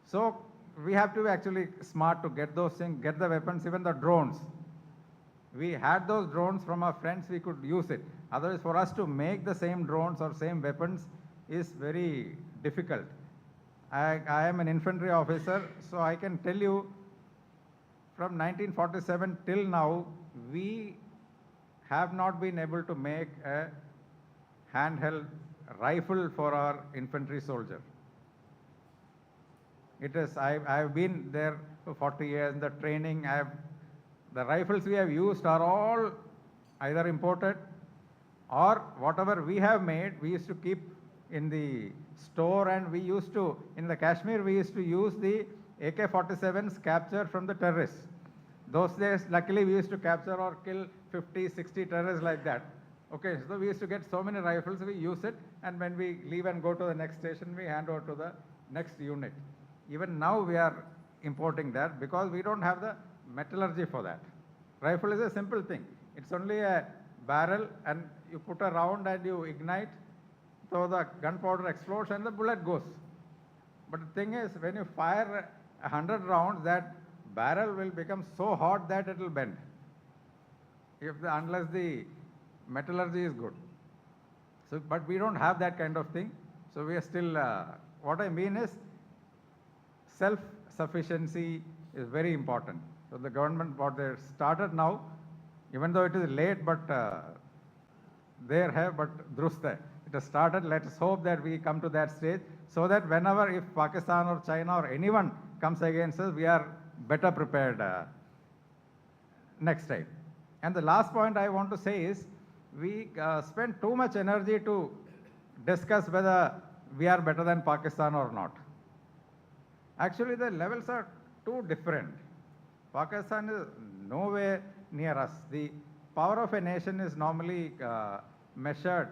So we have to be actually smart to get those things, get the weapons, even the drones. We had those drones from our friends, we could use it. Otherwise, for us to make the same drones or same weapons is very difficult. I am an infantry officer, so I can tell you from 1947 till now, we have not been able to make a handheld rifle for our infantry soldier. It is, I've been there for 40 years in the training. The rifles we have used are all either imported or whatever we have made, we used to keep in the store, and we used to, in the Kashmir, we used to use the AK-47s captured from the terrorists. Those days, luckily, we used to capture or kill 50, 60 terrorists like that. Okay, so we used to get so many rifles, we use it, and when we leave and go to the next station, we hand over to the next unit. Even now, we are importing that because we don't have the metallurgy for that. Rifle is a simple thing. It's only a barrel, and you put a round and you ignite, so the gunpowder explodes and the bullet goes. But the thing is, when you fire 100 rounds, that barrel will become so hot that it will bend, unless the metallurgy is good. So, but we don't have that kind of thing. So we are still, what I mean is, self-sufficiency is very important. So the government, what they started now, even though it is late, but there have, but drusta. It has started. Let us hope that we come to that stage so that whenever, if Pakistan or China or anyone comes against us, we are better prepared next time. And the last point I want to say is, we spend too much energy to discuss whether we are better than Pakistan or not. Actually, the levels are too different. Pakistan is nowhere near us. The power of a nation is normally measured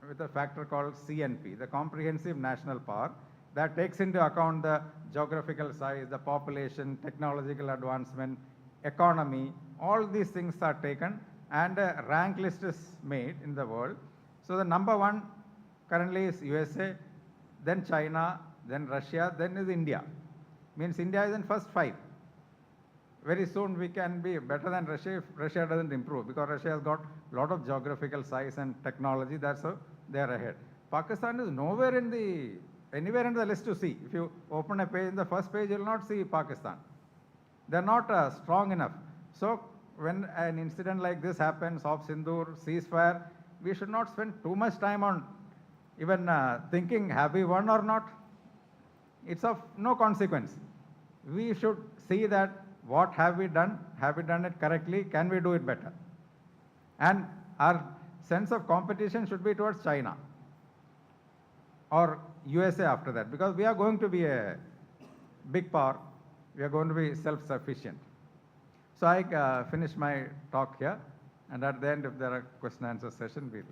with a factor called CNP, the Comprehensive National Power, that takes into account the geographical size, the population, technological advancement, economy. All these things are taken, and a rank list is made in the world. So the number one currently is USA, then China, then Russia, then is India. Means India is in first 5. Very soon we can be better than Russia if Russia doesn't improve, because Russia has got a lot of geographical size and technology, that's how they are ahead. Pakistan is nowhere in the anywhere in the list to see. If you open a page, in the first page, you will not see Pakistan. They're not strong enough. So when an incident like this happens of Sindoor, ceasefire, we should not spend too much time on even thinking, have we won or not? It's of no consequence. We should see that what have we done? Have we done it correctly? Can we do it better? And our sense of competition should be towards China or USA after that, because we are going to be a big power. We are going to be self-sufficient. So I finish my talk here, and at the end, if there are question and answer session, we'll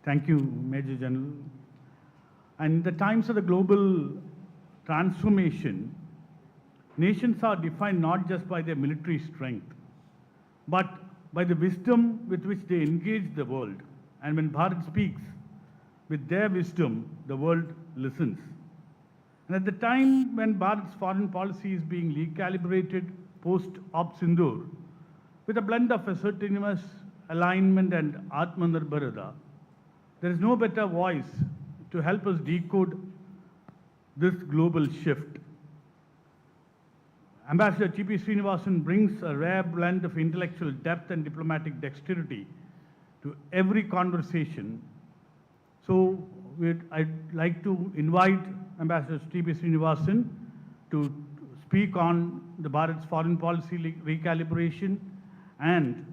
Thank you, Major General. And in the times of the global transformation, nations are defined not just by their military strength, but by the wisdom with which they engage the world. And when Bharat speaks, with their wisdom, the world listens. And at the time when Bharat's foreign policy is being recalibrated post-Op Sindoor, with a blend of assertiveness, alignment, and Atmanirbharata, there is no better voice to help us decode this global shift. Ambassador T.P. Srinivasan brings a rare blend of intellectual depth and diplomatic dexterity to every conversation. So I'd like to invite Ambassador T.P. Srinivasan to speak on the Bharat's foreign policy recalibration and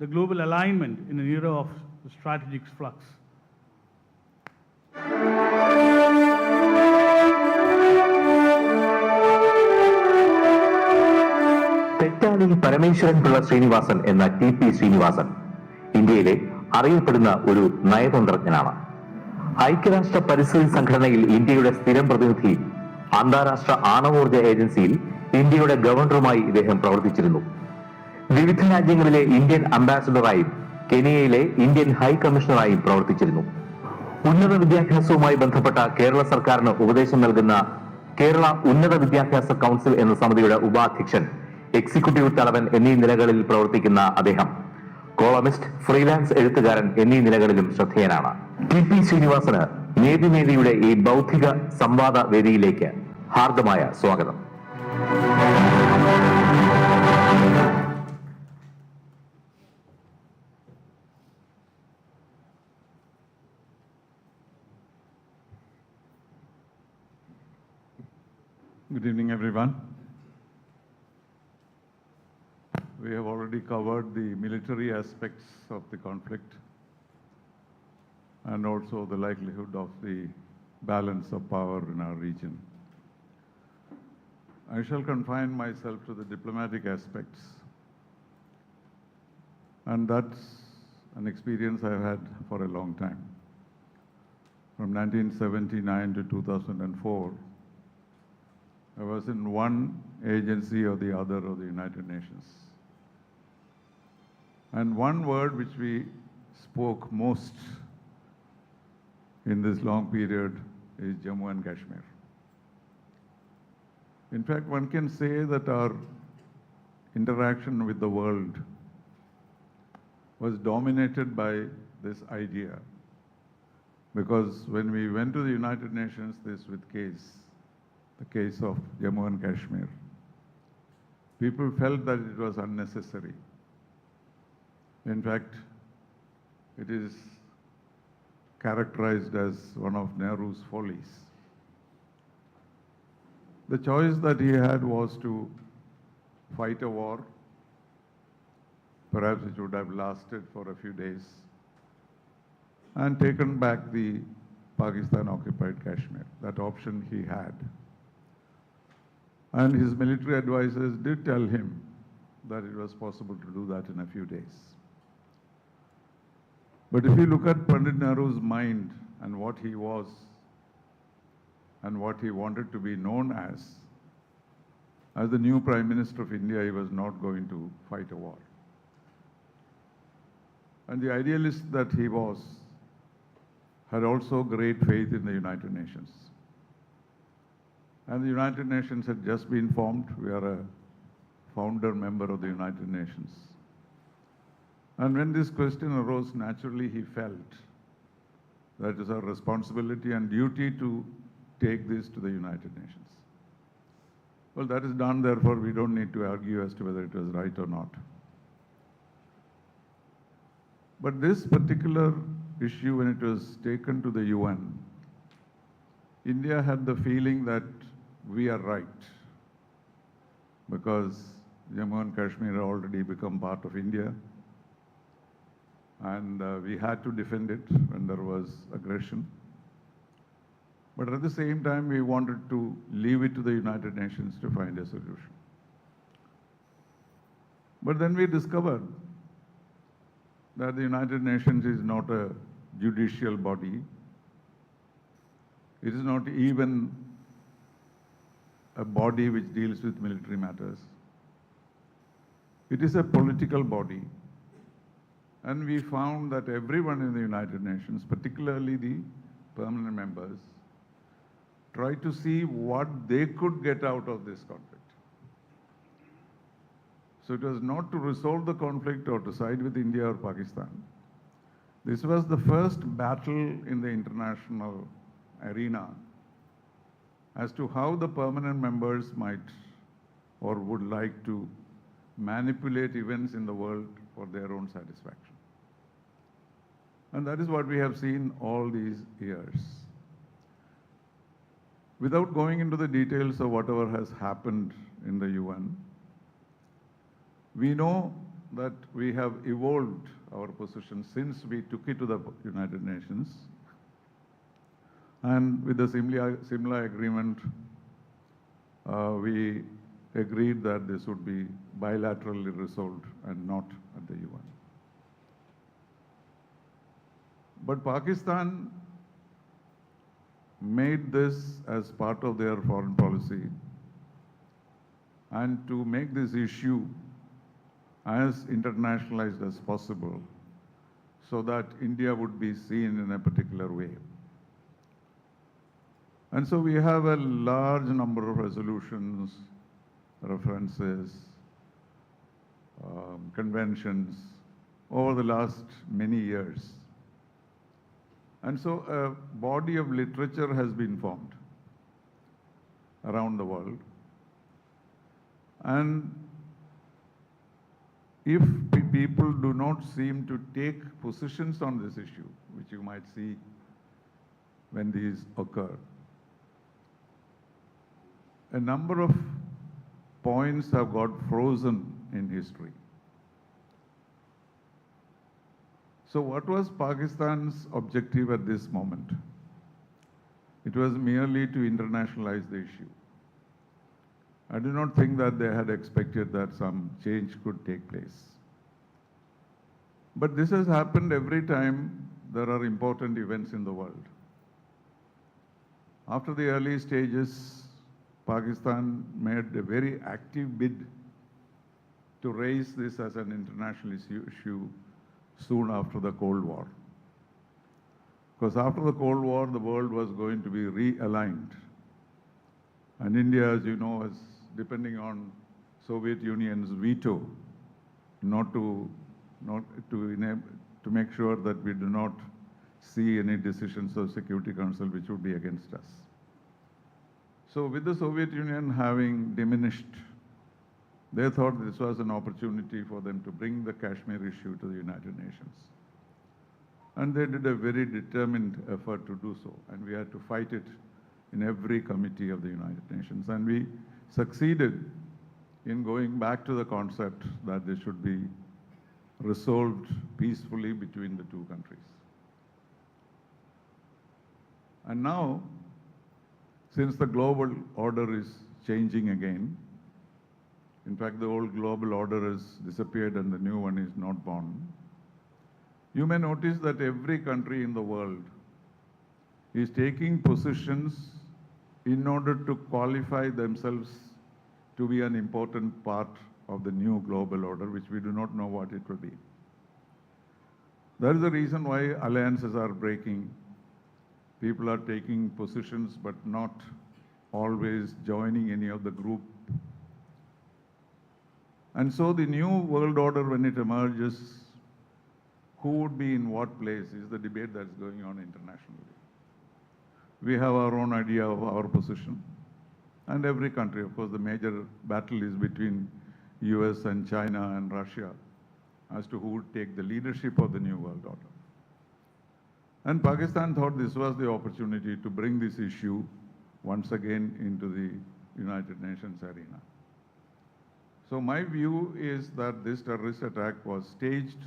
the global alignment in an era of strategic flux. തെറ്റാലി Parameswaran Pillai Sreenivasan എന്ന T P Sreenivasan ഇന്ത്യയിലെ അറിയപ്പെടുന്ന ഒരു നയതന്ത്രജ്ഞനാണ്. ഐക്യരാഷ്ട്ര പരിസ്ഥിതി സംഘടനയിൽ ഇന്ത്യയുടെ സ്ഥിരം പ്രതിനിധി, അന്താരാഷ്ട്ര ആണവോർജ ഏജൻസിയിൽ ഇന്ത്യയുടെ ഗവർണറുമായി ഇദ്ദേഹം പ്രവർത്തിച്ചിരുന്നു. വിവിധ രാജ്യങ്ങളിലെ ഇന്ത്യൻ അംബാസഡറായും കെനിയയിലെ ഇന്ത്യൻ ഹൈ കമ്മീഷണറായും പ്രവർത്തിച്ചിരുന്നു. ഉന്നത വിദ്യാഭ്യാസവുമായി ബന്ധപ്പെട്ട കേരള സർക്കാരിന് ഉപദേശം നൽകുന്ന കേരള ഉന്നത വിദ്യാഭ്യാസ കൗൺസിൽ എന്ന സമിതിയുടെ ഉപാധ്യക്ഷൻ, എക്സിക്യൂട്ടീവ് തലവൻ എന്നീ നിലകളിൽ പ്രവർത്തിക്കുന്ന അദ്ദേഹം കോളമിസ്റ്റ്, ഫ്രീലാൻസ് എഴുത്തുകാരൻ എന്നീ നിലകളിലും ശ്രദ്ധേയനാണ്. ടി പി ശ്രീനിവാസന് നേതിനേതിയുടെ ഈ ബൗദ്ധിക സംവാദ വേദിയിലേക്ക് ഹാർദമായ സ്വാഗതം. Good evening, everyone. We have already covered the military aspects of the conflict and also the likelihood of the balance of power in our region. I shall confine myself to the diplomatic aspects, and that's an experience I've had for a long time. From 1979 to 2004, I was in one agency or the other of the United Nations. And one word which we spoke most in this long period is Jammu and Kashmir. In fact, one can say that our interaction with the world was dominated by this idea. Because when we went to the United Nations, the case of Jammu and Kashmir, people felt that it was unnecessary. In fact, it is characterized as one of Nehru's follies. The choice that he had was to fight a war, perhaps it would have lasted for a few days, and taken back the Pakistan-occupied Kashmir. That option he had. And his military advisors did tell him that it was possible to do that in a few days. But if you look at Pandit Nehru's mind and what he was and what he wanted to be known as, as the new Prime Minister of India, he was not going to fight a war. And the idealist that he was had also great faith in the United Nations. And the United Nations had just been formed. We are a founder member of the United Nations. And when this question arose, naturally he felt that it is our responsibility and duty to take this to the United Nations. Well, that is done, therefore we don't need to argue as to whether it was right or not. But this particular issue, when it was taken to the UN, India had the feeling that we are right, because Jammu and Kashmir had already become part of India, and we had to defend it when there was aggression. But at the same time, we wanted to leave it to the United Nations to find a solution. But then we discovered that the United Nations is not a judicial body. It is not even a body which deals with military matters. It is a political body. And we found that everyone in the United Nations, particularly the permanent members, tried to see what they could get out of this conflict. So it was not to resolve the conflict or to side with India or Pakistan. This was the first battle in the international arena as to how the permanent members might or would like to manipulate events in the world for their own satisfaction. And that is what we have seen all these years. Without going into the details of whatever has happened in the UN, we know that we have evolved our position since we took it to the United Nations. And with the similar agreement, we agreed that this would be bilaterally resolved and not at the UN. But Pakistan made this as part of their foreign policy, and to make this issue as internationalized as possible so that India would be seen in a particular way. And so we have a large number of resolutions, references, conventions over the last many years. And so a body of literature has been formed around the world. And if people do not seem to take positions on this issue, which you might see when these occur, a number of points have got frozen in history. So what was Pakistan's objective at this moment? It was merely to internationalize the issue. I do not think that they had expected that some change could take place. But this has happened every time there are important events in the world. After the early stages, Pakistan made a very active bid to raise this as an international issue soon after the Cold War. Because after the Cold War, the world was going to be realigned. And India, as you know, was depending on Soviet Union's veto to make sure that we do not see any decisions of Security Council which would be against us. So with the Soviet Union having diminished, they thought this was an opportunity for them to bring the Kashmir issue to the United Nations. And they did a very determined effort to do so. And we had to fight it in every committee of the United Nations. And we succeeded in going back to the concept that this should be resolved peacefully between the two countries. And now, since the global order is changing again, in fact, the old global order has disappeared and the new one is not born, you may notice that every country in the world is taking positions in order to qualify themselves to be an important part of the new global order, which we do not know what it will be. That is the reason why alliances are breaking. People are taking positions but not always joining any of the group. And so the new world order, when it emerges, who would be in what place is the debate that's going on internationally. We have our own idea of our position. And every country, of course, the major battle is between US and China and Russia as to who would take the leadership of the new world order. And Pakistan thought this was the opportunity to bring this issue once again into the United Nations arena. So my view is that this terrorist attack was staged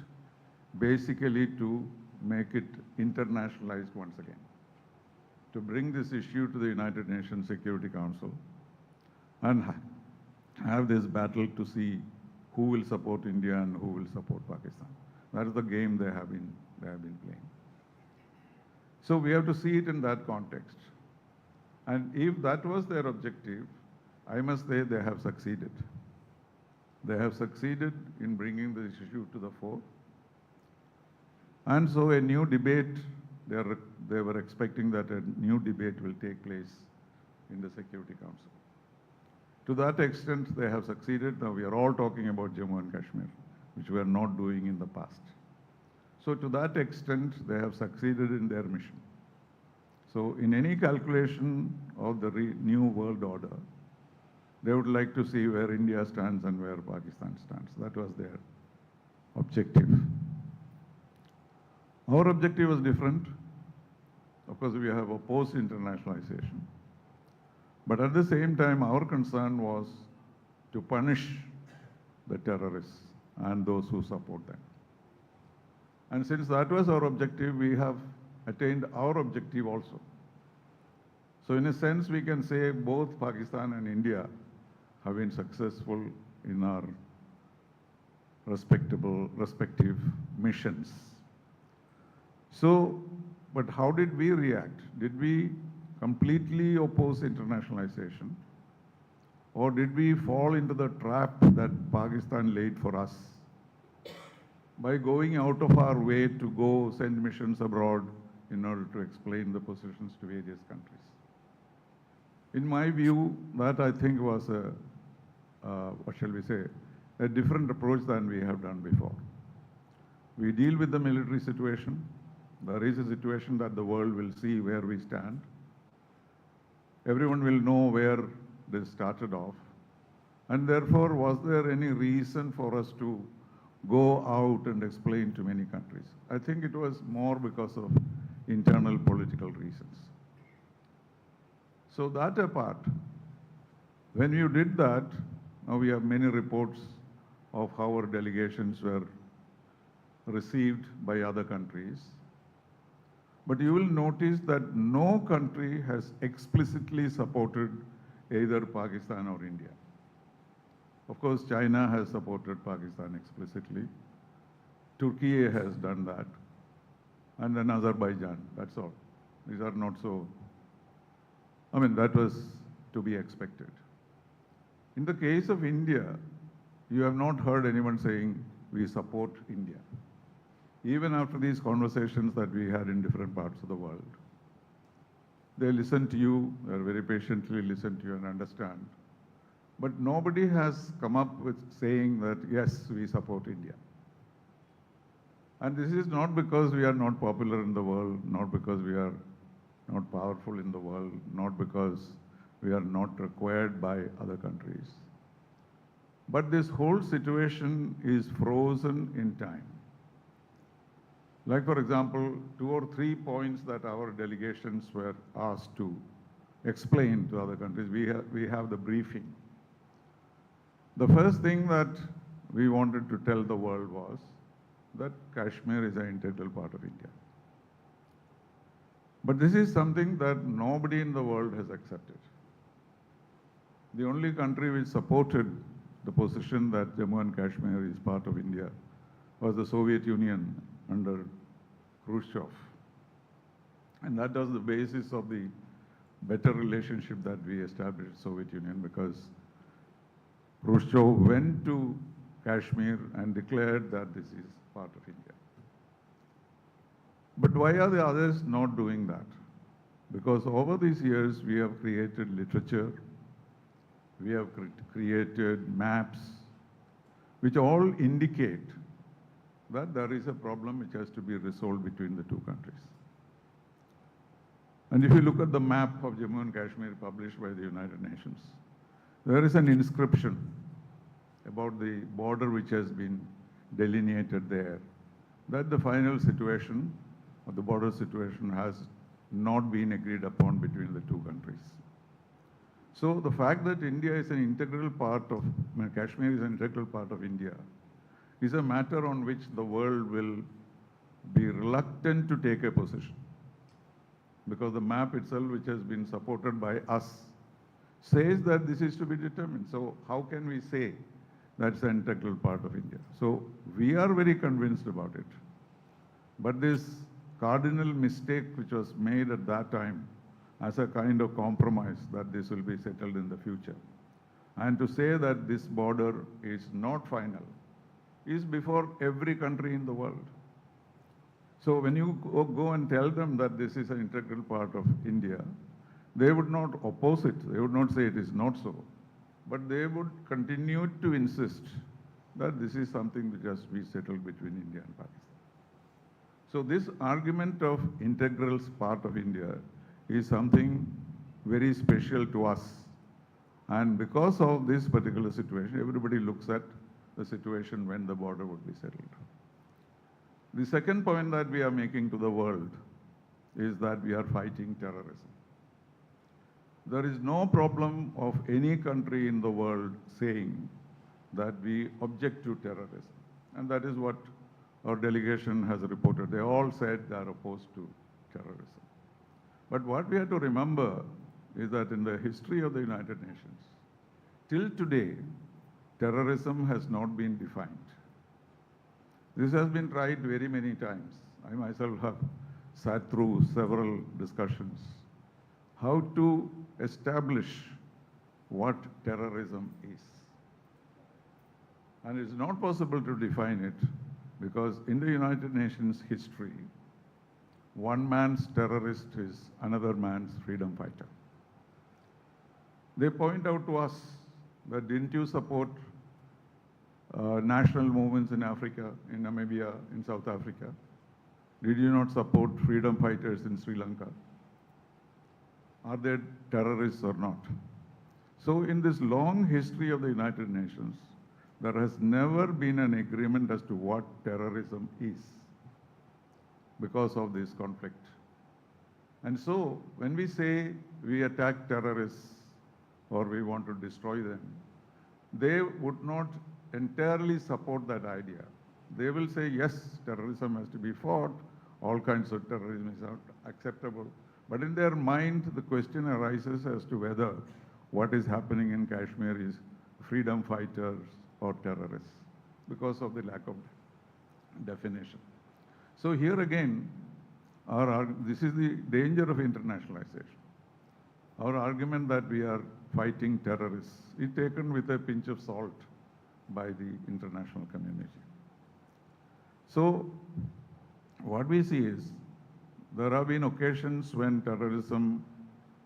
basically to make it internationalized once again, to bring this issue to the United Nations Security Council and have this battle to see who will support India and who will support Pakistan. That is the game they have been playing. So we have to see it in that context. And if that was their objective, I must say they have succeeded. They have succeeded in bringing this issue to the fore. And so a new debate, they were expecting that a new debate will take place in the Security Council. To that extent, they have succeeded. Now we are all talking about Jammu and Kashmir, which we are not doing in the past. So to that extent, they have succeeded in their mission. So in any calculation of the new world order, they would like to see where India stands and where Pakistan stands. That was their objective. Our objective was different. Of course, we have opposed internationalization. But at the same time, our concern was to punish the terrorists and those who support them. And since that was our objective, we have attained our objective also. So in a sense, we can say both Pakistan and India have been successful in our respective missions. So, but how did we react? Did we completely oppose internationalization? Or did we fall into the trap that Pakistan laid for us by going out of our way to go send missions abroad in order to explain the positions to various countries? In my view, that I think was what shall we say, a different approach than we have done before. We deal with the military situation. There is a situation that the world will see where we stand. Everyone will know where this started off. And therefore, was there any reason for us to go out and explain to many countries? I think it was more because of internal political reasons. So that apart, when you did that, now we have many reports of how our delegations were received by other countries. But you will notice that no country has explicitly supported either Pakistan or India. Of course, China has supported Pakistan explicitly. Turkey has done that. And then Azerbaijan, that's all. These are not so, that was to be expected. In the case of India, you have not heard anyone saying, we support India. Even after these conversations that we had in different parts of the world, they listen to you, they very patiently listen to you and understand. But nobody has come up with saying that, yes, we support India. And this is not because we are not popular in the world, not because we are not powerful in the world, not because we are not required by other countries. But this whole situation is frozen in time. Like, for example, 2 or 3 points that our delegations were asked to explain to other countries. We have the briefing. The first thing that we wanted to tell the world was that Kashmir is an integral part of India. But this is something that nobody in the world has accepted. The only country which supported the position that Jammu and Kashmir is part of India was the Soviet Union under Khrushchev. And that was the basis of the better relationship that we established with the Soviet Union, because Khrushchev went to Kashmir and declared that this is part of India. But why are the others not doing that? Because over these years, we have created literature, we have created maps, which all indicate that there is a problem which has to be resolved between the two countries. And if you look at the map of Jammu and Kashmir published by the United Nations, there is an inscription about the border which has been delineated there, that the final situation, or the border situation, has not been agreed upon between the two countries. So the fact that India is an integral part of, Kashmir is an integral part of India, is a matter on which the world will be reluctant to take a position. Because the map itself, which has been supported by us, says that this is to be determined. So how can we say that's an integral part of India? So we are very convinced about it. But this cardinal mistake which was made at that time as a kind of compromise that this will be settled in the future, and to say that this border is not final, is before every country in the world. So when you go and tell them that this is an integral part of India, they would not oppose it. They would not say it is not so. But they would continue to insist that this is something which has to be settled between India and Pakistan. So this argument of integral part of India is something very special to us. And because of this particular situation, everybody looks at the situation when the border would be settled. The second point that we are making to the world is that we are fighting terrorism. There is no problem of any country in the world saying that we object to terrorism. And that is what our delegation has reported. They all said they are opposed to terrorism. But what we have to remember is that in the history of the United Nations, till today, terrorism has not been defined. This has been tried very many times. I myself have sat through several discussions how to establish what terrorism is. And it's not possible to define it because in the United Nations history, one man's terrorist is another man's freedom fighter. They point out to us that didn't you support national movements in Africa, in Namibia, in South Africa? Did you not support freedom fighters in Sri Lanka? Are they terrorists or not? So in this long history of the United Nations, there has never been an agreement as to what terrorism is because of this conflict. And so when we say we attack terrorists or we want to destroy them, they would not entirely support that idea. They will say, yes, terrorism has to be fought, all kinds of terrorism is not acceptable. But in their mind, the question arises as to whether what is happening in Kashmir is freedom fighters or terrorists because of the lack of definition. So here again, this is the danger of internationalization. Our argument that we are fighting terrorists is taken with a pinch of salt by the international community. So what we see is there have been occasions when terrorism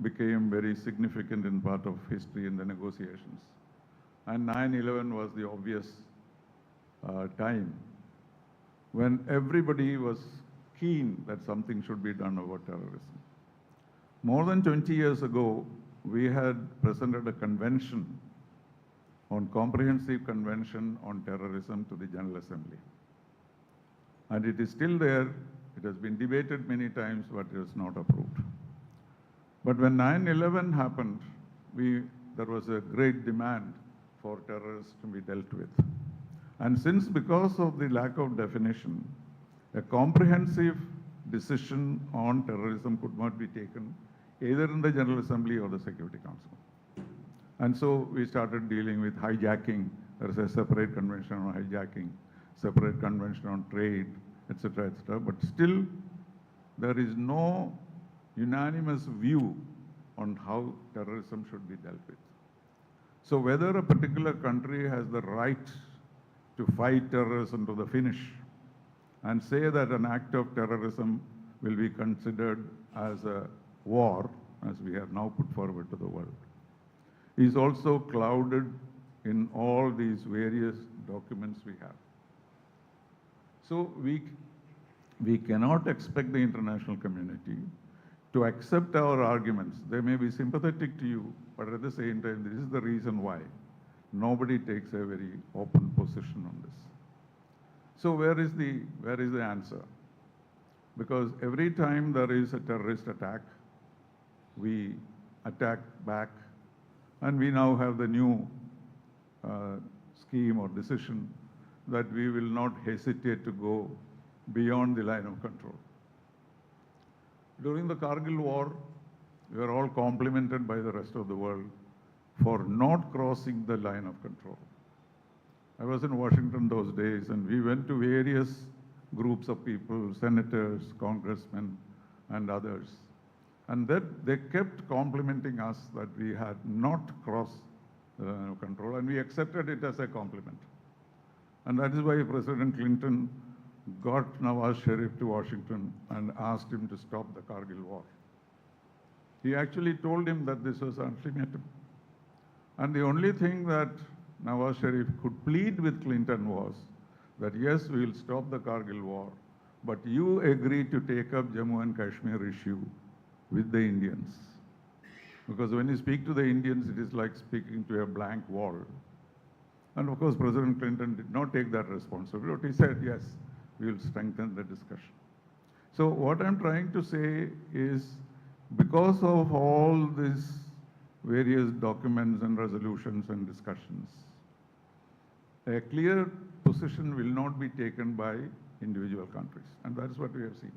became very significant in part of history in the negotiations. And 9/11 was the obvious time when everybody was keen that something should be done about terrorism. More than 20 years ago, we had presented a convention comprehensive convention on terrorism to the General Assembly. And it is still there. It has been debated many times, but it was not approved. But when 9/11 happened, there was a great demand for terrorists to be dealt with. And since because of the lack of definition, a comprehensive decision on terrorism could not be taken either in the General Assembly or the Security Council. And so we started dealing with hijacking. There is a separate convention on hijacking, separate convention on trade, etc., etc. But still, there is no unanimous view on how terrorism should be dealt with. So whether a particular country has the right to fight terrorism to the finish and say that an act of terrorism will be considered as a war, as we have now put forward to the world, is also clouded in all these various documents we have. So we cannot expect the international community to accept our arguments. They may be sympathetic to you, but at the same time, this is the reason why nobody takes a very open position on this. So where is the answer? Because every time there is a terrorist attack, we attack back, and we now have the new scheme or decision that we will not hesitate to go beyond the line of control. During the Kargil war, we were all complimented by the rest of the world for not crossing the line of control. I was in Washington those days, and we went to various groups of people, senators, congressmen, and others. And that they kept complimenting us that we had not crossed the line of control, and we accepted it as a compliment. And that is why President Clinton got Nawaz Sharif to Washington and asked him to stop the Kargil war. He actually told him that this was an ultimatum. And the only thing that Nawaz Sharif could plead with Clinton was that yes, we will stop the Kargil war, but you agree to take up Jammu and Kashmir issue with the Indians. Because when you speak to the Indians, it is like speaking to a blank wall. And of course, President Clinton did not take that responsibility. He said, yes, we will strengthen the discussion. So what I'm trying to say is, because of all these various documents and resolutions and discussions, a clear position will not be taken by individual countries. And that is what we have seen.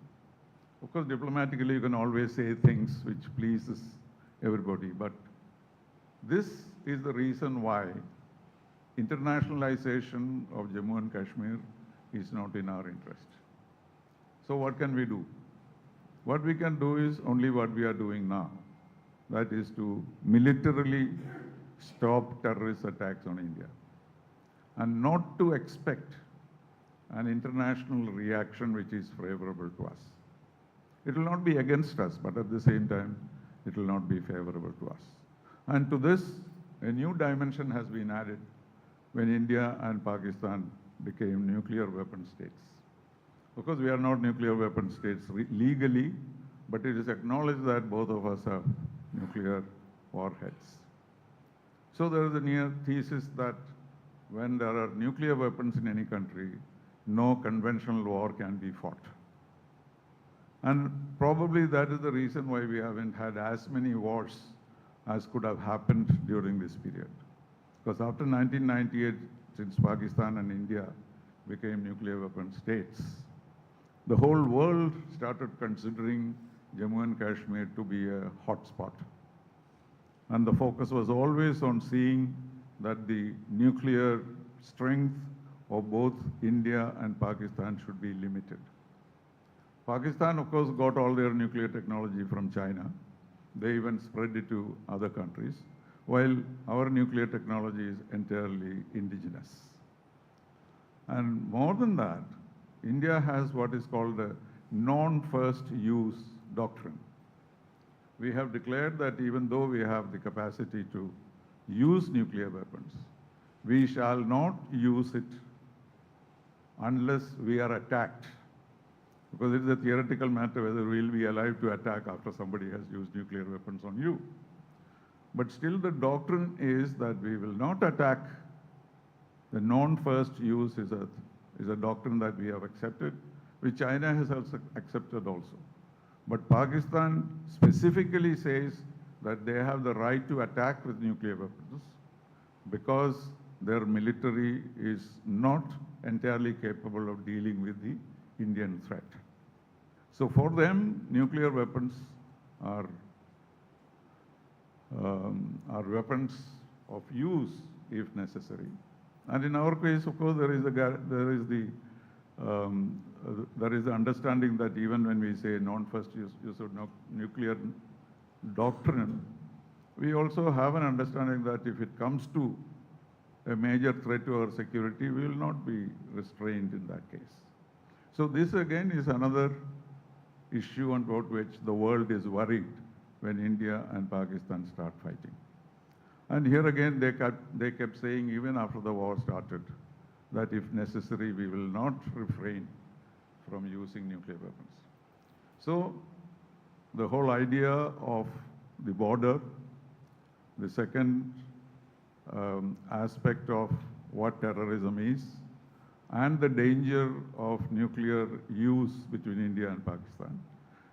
Of course, diplomatically, you can always say things which pleases everybody. But this is the reason why internationalization of Jammu and Kashmir is not in our interest. So what can we do? What we can do is only what we are doing now. That is to militarily stop terrorist attacks on India. And not to expect an international reaction which is favorable to us. It will not be against us, but at the same time, it will not be favorable to us. And to this, a new dimension has been added when India and Pakistan became nuclear weapon states. Of course, we are not nuclear weapon states legally, but it is acknowledged that both of us have nuclear warheads. So there is a near thesis that when there are nuclear weapons in any country, no conventional war can be fought. And probably that is the reason why we haven't had as many wars as could have happened during this period. Because after 1998, since Pakistan and India became nuclear weapon states, the whole world started considering Jammu and Kashmir to be a hotspot. And the focus was always on seeing that the nuclear strength of both India and Pakistan should be limited. Pakistan, of course, got all their nuclear technology from China. They even spread it to other countries, while our nuclear technology is entirely indigenous. And more than that, India has what is called the non-first use doctrine. We have declared that even though we have the capacity to use nuclear weapons, we shall not use it unless we are attacked. Because it is a theoretical matter whether we will be alive to attack after somebody has used nuclear weapons on you. But still the doctrine is that we will not attack. The non-first use is a doctrine that we have accepted, which China has also accepted also. But Pakistan specifically says that they have the right to attack with nuclear weapons because their military is not entirely capable of dealing with the Indian threat. So for them, nuclear weapons are weapons of use if necessary. And in our case, of course, there is the understanding that even when we say non-first use of nuclear doctrine, we also have an understanding that if it comes to a major threat to our security, we will not be restrained in that case. So this again is another issue about which the world is worried when India and Pakistan start fighting. And here again, they kept saying, even after the war started, that if necessary, we will not refrain from using nuclear weapons. So the whole idea of the border, the second aspect of what terrorism is, and the danger of nuclear use between India and Pakistan.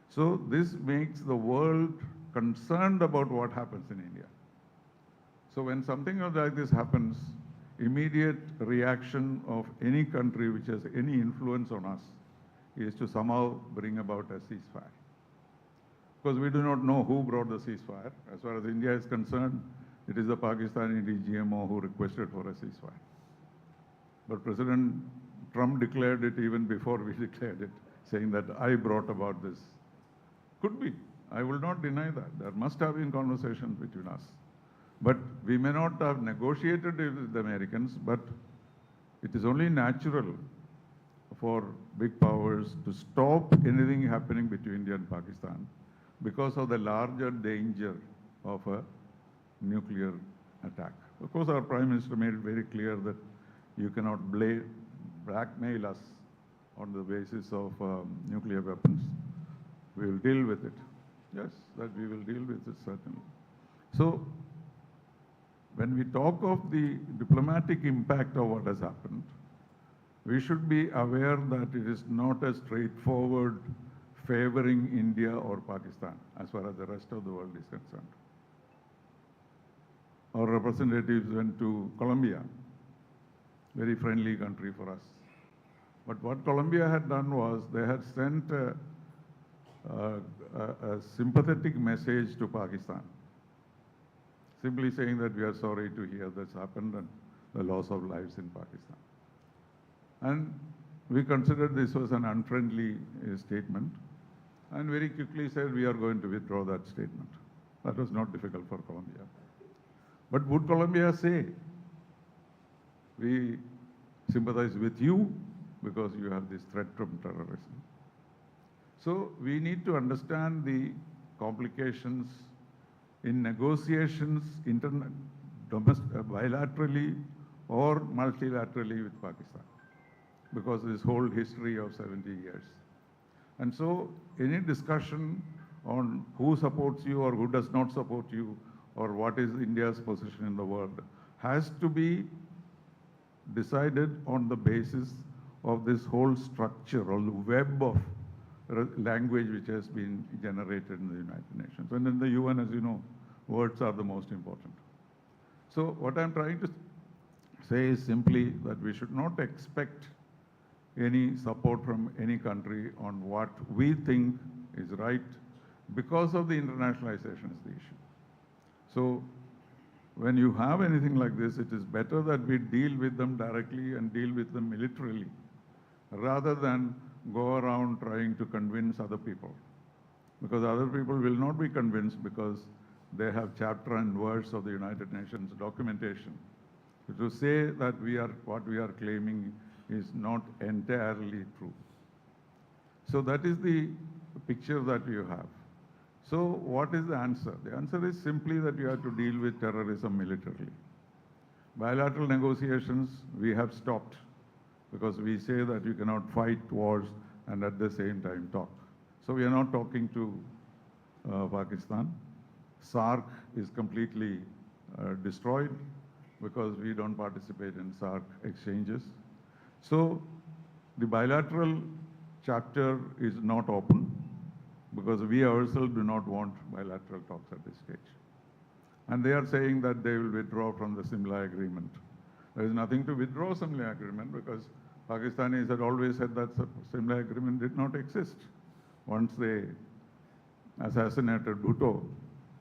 So this makes the world concerned about what happens in India. So when something like this happens, immediate reaction of any country which has any influence on us is to somehow bring about a ceasefire. Because we do not know who brought the ceasefire. As far as India is concerned, it is the Pakistani DGMO who requested for a ceasefire. But President Trump declared it even before we declared it, saying that I brought about this. Could be. I will not deny that. There must have been conversations between us. But we may not have negotiated it with the Americans, but it is only natural for big powers to stop anything happening between India and Pakistan because of the larger danger of a nuclear attack. Of course, our Prime Minister made it very clear that you cannot blackmail us on the basis of nuclear weapons. We will deal with it. Yes, that we will deal with it, certainly. So, when we talk of the diplomatic impact of what has happened, we should be aware that it is not a straightforward favoring India or Pakistan as far as the rest of the world is concerned. Our representatives went to Colombia, very friendly country for us. But what Colombia had done was they had sent a sympathetic message to Pakistan, simply saying that we are sorry to hear this happened and the loss of lives in Pakistan. And we considered this was an unfriendly statement and very quickly said we are going to withdraw that statement. That was not difficult for Colombia. But would Colombia say, we sympathize with you because you have this threat from terrorism? So we need to understand the complications in negotiations bilaterally or multilaterally with Pakistan, because this whole history of 70 years. And so any discussion on who supports you or who does not support you or what is India's position in the world has to be decided on the basis of this whole structure or the web of language which has been generated in the United Nations. And in the UN, as you know, words are the most important. So what I'm trying to say is simply that we should not expect any support from any country on what we think is right because of the internationalization is the issue. So when you have anything like this, it is better that we deal with them directly and deal with them militarily rather than go around trying to convince other people. Because other people will not be convinced because they have chapter and verse of the United Nations documentation. To say that what we are claiming is not entirely true. So that is the picture that you have. So what is the answer? The answer is simply that you have to deal with terrorism militarily. Bilateral negotiations we have stopped because we say that you cannot fight wars and at the same time talk. So we are not talking to Pakistan. SARC is completely destroyed because we don't participate in SARC exchanges. So the bilateral chapter is not open because we ourselves do not want bilateral talks at this stage. And they are saying that they will withdraw from the Simla agreement. There is nothing to withdraw Simla agreement because Pakistanis had always said that Simla agreement did not exist. Once they assassinated Bhutto,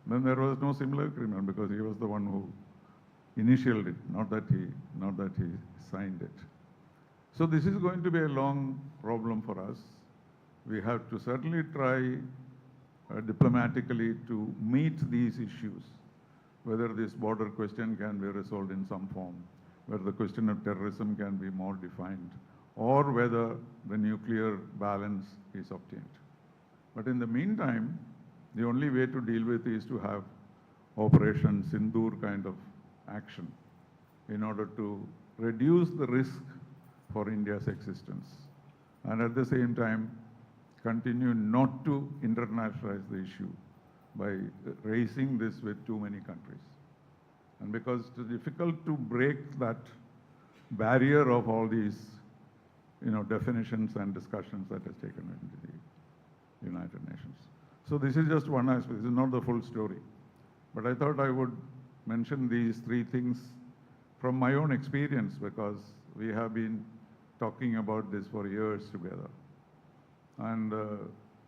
then there was no Simla agreement because he was the one who initialed it, not that he signed it. So this is going to be a long problem for us. We have to certainly try diplomatically to meet these issues whether this border question can be resolved in some form, whether the question of terrorism can be more defined, or whether the nuclear balance is obtained. But in the meantime, the only way to deal with it is to have Operation Sindoor kind of action in order to reduce the risk for India's existence, and at the same time continue not to internationalize the issue by raising this with too many countries. And because it is difficult to break that barrier of all these, definitions and discussions that has taken into the United Nations. So this is just one aspect, this is not the full story. But I thought I would mention these three things from my own experience, because we have been talking about this for years together. And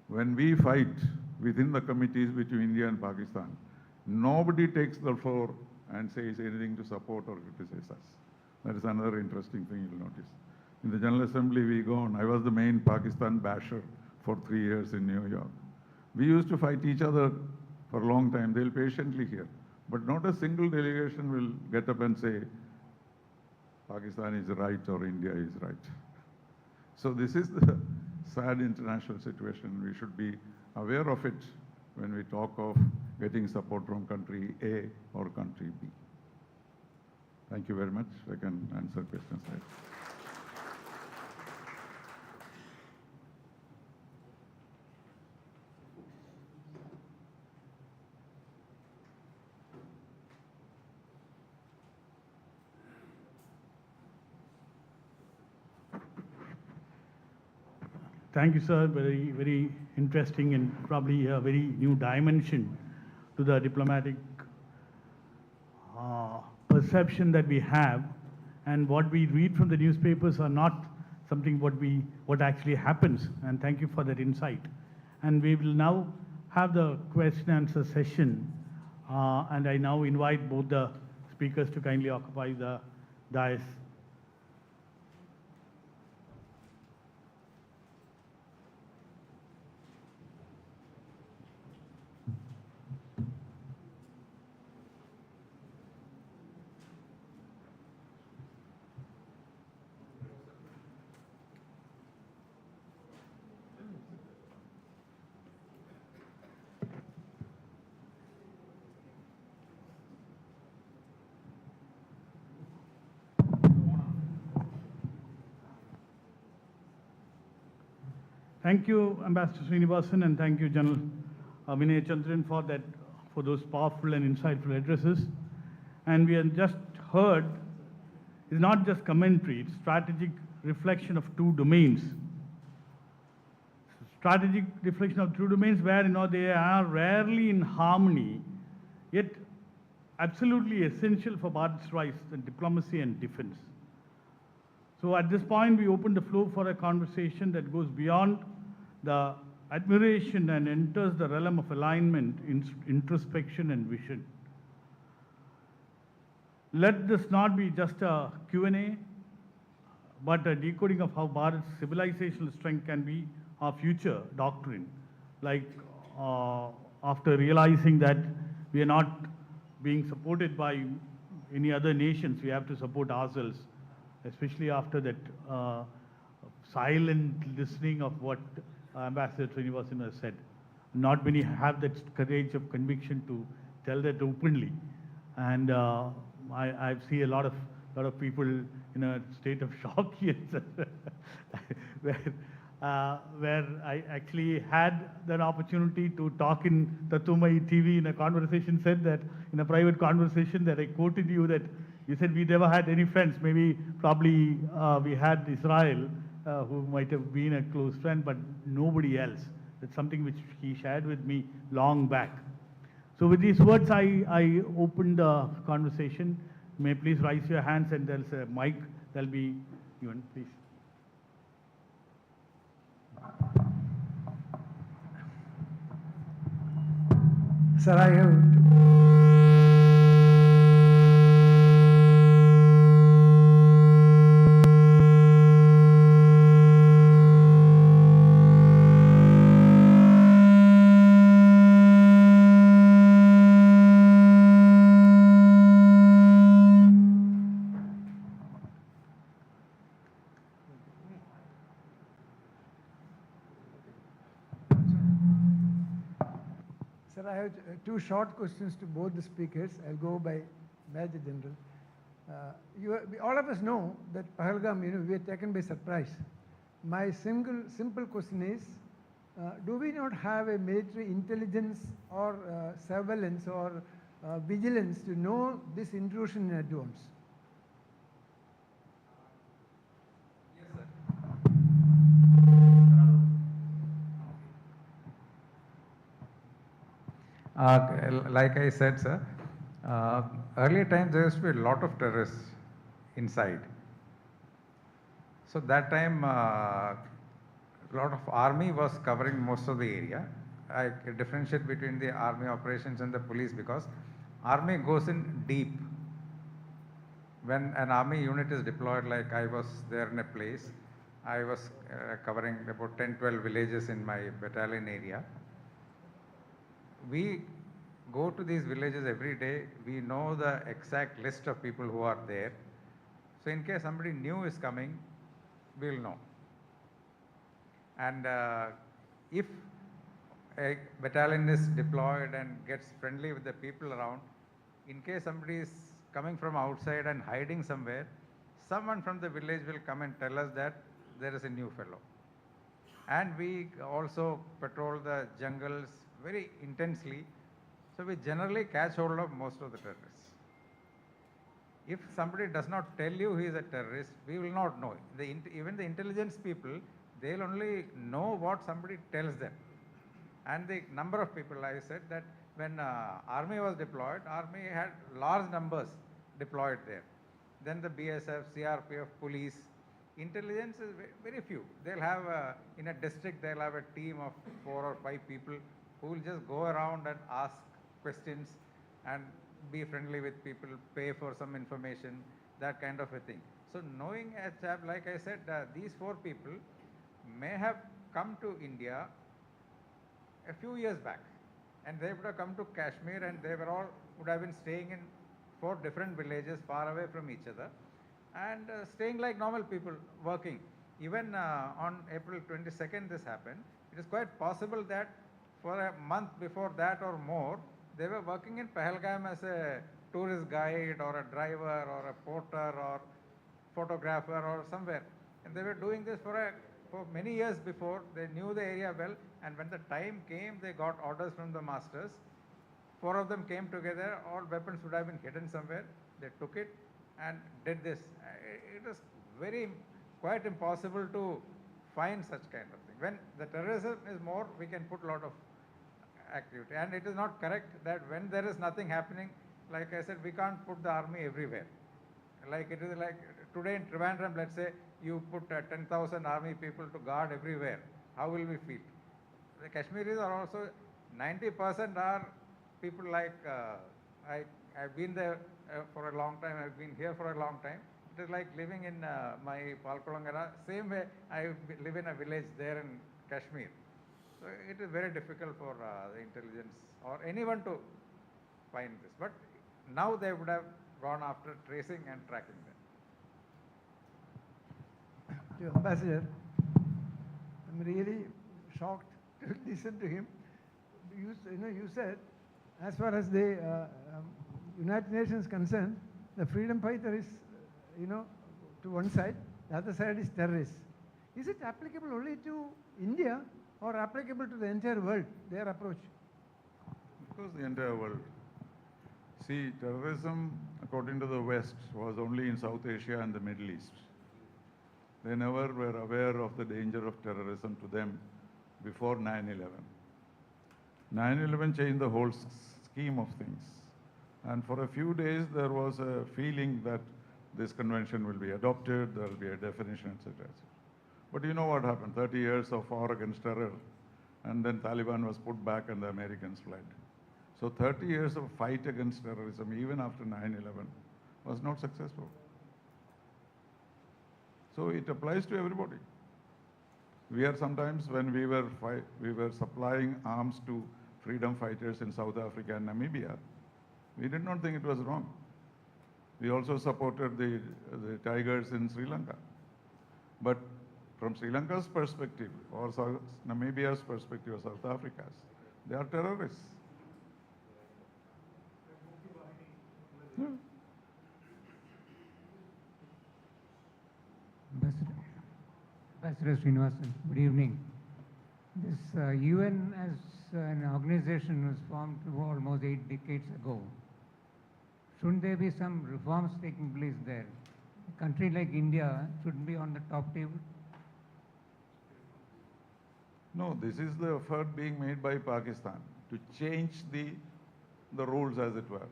when we fight within the committees between India and Pakistan, nobody takes the floor and says anything to support or criticize us. That is another interesting thing you'll notice. In the General Assembly we go on, I was the main Pakistan basher for 3 years in New York. We used to fight each other for a long time. They'll patiently hear. But not a single delegation will get up and say, Pakistan is right or India is right. So this is the sad international situation. We should be aware of it when we talk of getting support from country A or country B. Thank you very much. I can answer questions later. Thank you, sir. Very, very interesting and probably a very new dimension to the diplomatic perception that we have, and what we read from the newspapers are not something what actually happens. And thank you for that insight. And we will now have the question answer session. And I now invite both the speakers to kindly occupy the dais. Thank you, Ambassador Srinivasan, and thank you, General Vinay Chandran, for those powerful and insightful addresses. And we have just heard, it's not just commentary, it's strategic reflection of two domains. Strategic reflection of two domains where, they are rarely in harmony, yet absolutely essential for Bharat's rise in diplomacy and defense. So at this point, we open the floor for a conversation that goes beyond the admiration and enters the realm of alignment, introspection, and vision. Let this not be just a Q&A, but a decoding of how Bharat's civilizational strength can be our future doctrine. Like after realizing that we are not being supported by any other nations, we have to support ourselves, especially after that silent listening of what Ambassador Srinivasan has said. Not many have that courage of conviction to tell that openly. And I see a lot of people in a state of shock here, where I actually had that opportunity to talk in Tatumai TV in a conversation, said that in a private conversation that I quoted you that you said we never had any friends. Probably we had Israel, who might have been a close friend, but nobody else. That's something which he shared with me long back. So with these words, I opened the conversation. May please raise your hands, and there's a mic that'll be given, please. Sir, I have Sir, I have two short questions to both the speakers. I'll go by Major General. All of us know that Pahalgam, we were taken by surprise. My simple question is, do we not have a military intelligence or surveillance or vigilance to know this intrusion in advance? Like I said, sir, earlier times there used to be a lot of terrorists inside. So that time, a lot of army was covering most of the area. I differentiate between the army operations and the police because army goes in deep. When an army unit is deployed, like I was there in a place, I was covering about 10-12 villages in my battalion area. We go to these villages every day. We know the exact list of people who are there. So in case somebody new is coming, we'll know. And if a battalion is deployed and gets friendly with the people around, in case somebody is coming from outside and hiding somewhere, someone from the village will come and tell us that there is a new fellow. And we also patrol the jungles very intensely, so we generally catch hold of most of the terrorists. If somebody does not tell you he is a terrorist, we will not know. Even the intelligence people, they'll only know what somebody tells them. And the number of people, I said that when army was deployed, army had large numbers deployed there. Then the BSF, CRPF, police, intelligence is very few. They'll have, in a district, they'll have a team of 4 or 5 people who will just go around and ask questions and be friendly with people, pay for some information, that kind of a thing. So knowing a chap, like I said, these 4 people may have come to India a few years back, and they would have come to Kashmir, and they would have been staying in 4 different villages far away from each other, and staying like normal people, working. Even on April 22nd this happened. It is quite possible that for a month before that or more, they were working in Pahalgam as a tourist guide or a driver or a porter or photographer or somewhere. And they were doing this for many years before. They knew the area well, and when the time came, they got orders from the masters. 4 of them came together. All weapons would have been hidden somewhere. They took it and did this. It is quite impossible to find such kind of thing. When the terrorism is more, we can put a lot of activity. And it is not correct that when there is nothing happening, like I said, we can't put the army everywhere. Like it is like today in Trivandrum, let's say you put 10,000 army people to guard everywhere. How will we feel? The Kashmiris are also, 90% are people like, I've been there for a long time, I've been here for a long time. It is like living in my Palkolangara, same way I live in a village there in Kashmir. So it is very difficult for the intelligence or anyone to find this. But now they would have gone after tracing and tracking them. To Ambassador, I'm really shocked to listen to him. You said, as far as the United Nations is concerned, the freedom fighter is, to one side, the other side is terrorists. Is it applicable only to India or applicable to the entire world, their approach? Of course, the entire world. See, terrorism, according to the West, was only in South Asia and the Middle East. They never were aware of the danger of terrorism to them before 9/11. 9/11 changed the whole scheme of things. And for a few days, there was a feeling that this convention will be adopted, there will be a definition, etc. But you know what happened? 30 years of war against terror, and then Taliban was put back and the Americans fled. So 30 years of fight against terrorism, even after 9/11, was not successful. So it applies to everybody. We are sometimes, when we were supplying arms to freedom fighters in South Africa and Namibia, we did not think it was wrong. We also supported the tigers in Sri Lanka. But from Sri Lanka's perspective, or Namibia's perspective, or South Africa's, they are terrorists. Ambassador Srinivasan, good evening. This UN as an organization was formed almost 8 decades ago. Shouldn't there be some reforms taking place there? A country like India should be on the top table. No, this is the effort being made by Pakistan to change the rules, as it were.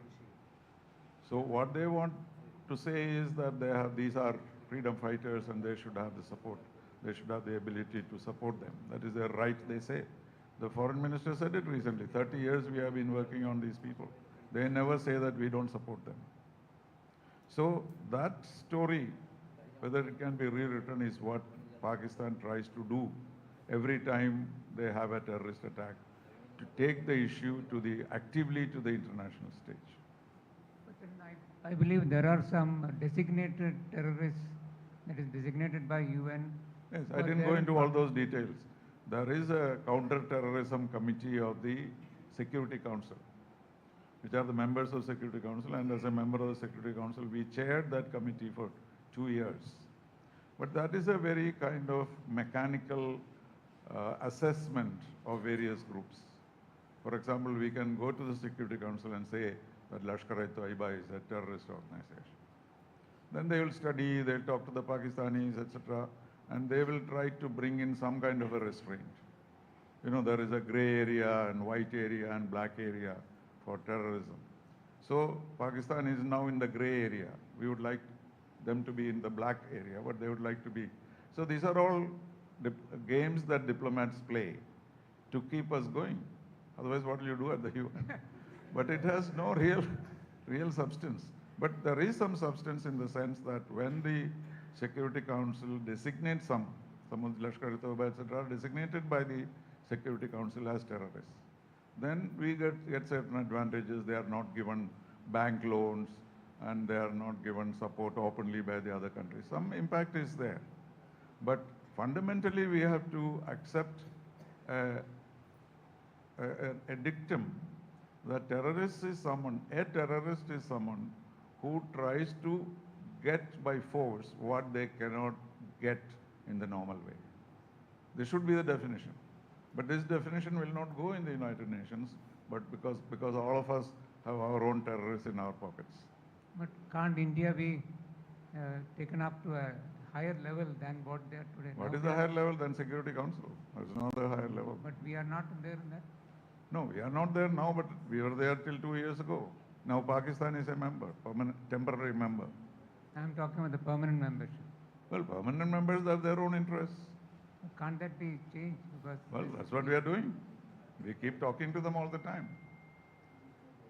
So what they want to say is that these are freedom fighters and they should have the support. They should have the ability to support them. That is their right, they say. The foreign minister said it recently. 30 years we have been working on these people. They never say that we don't support them. So that story, whether it can be rewritten, is what Pakistan tries to do every time they have a terrorist attack, to take the issue actively to the international stage. But then I believe there are some designated terrorists that is designated by UN. Yes, I didn't go into all those details. There is a counter-terrorism committee of the Security Council, which are the members of Security Council, and as a member of the Security Council, we chaired that committee for 2 years. But that is a very kind of mechanical assessment of various groups. For example, we can go to the Security Council and say that Lashkar-e-Taiba is a terrorist organization. Then they will study, they'll talk to the Pakistanis, etc., and they will try to bring in some kind of a restraint. You know, there is a gray area and white area and black area for terrorism. So Pakistan is now in the gray area. We would like them to be in the black area, but they would like to be. So these are all games that diplomats play to keep us going. Otherwise, what will you do at the UN? But it has no real substance. But there is some substance in the sense that when the Security Council designates some of the Lashkar-e-Taiba, etc., are designated by the Security Council as terrorists, then we get certain advantages. They are not given bank loans and they are not given support openly by the other countries. Some impact is there. But fundamentally, we have to accept a dictum that a terrorist is someone who tries to get by force what they cannot get in the normal way. This should be the definition. But this definition will not go in the United Nations, but because all of us have our own terrorists in our pockets. But can't India be taken up to a higher level than what they are today? What is the higher level than Security Council? It's not the higher level. But we are not there in that. No, we are not there now, but we were there till 2 years ago. Now Pakistan is a member, temporary member. I'm talking about the permanent membership. Well, permanent members have their own interests. Can't that be changed? Because Well, that's what we are doing. We keep talking to them all the time.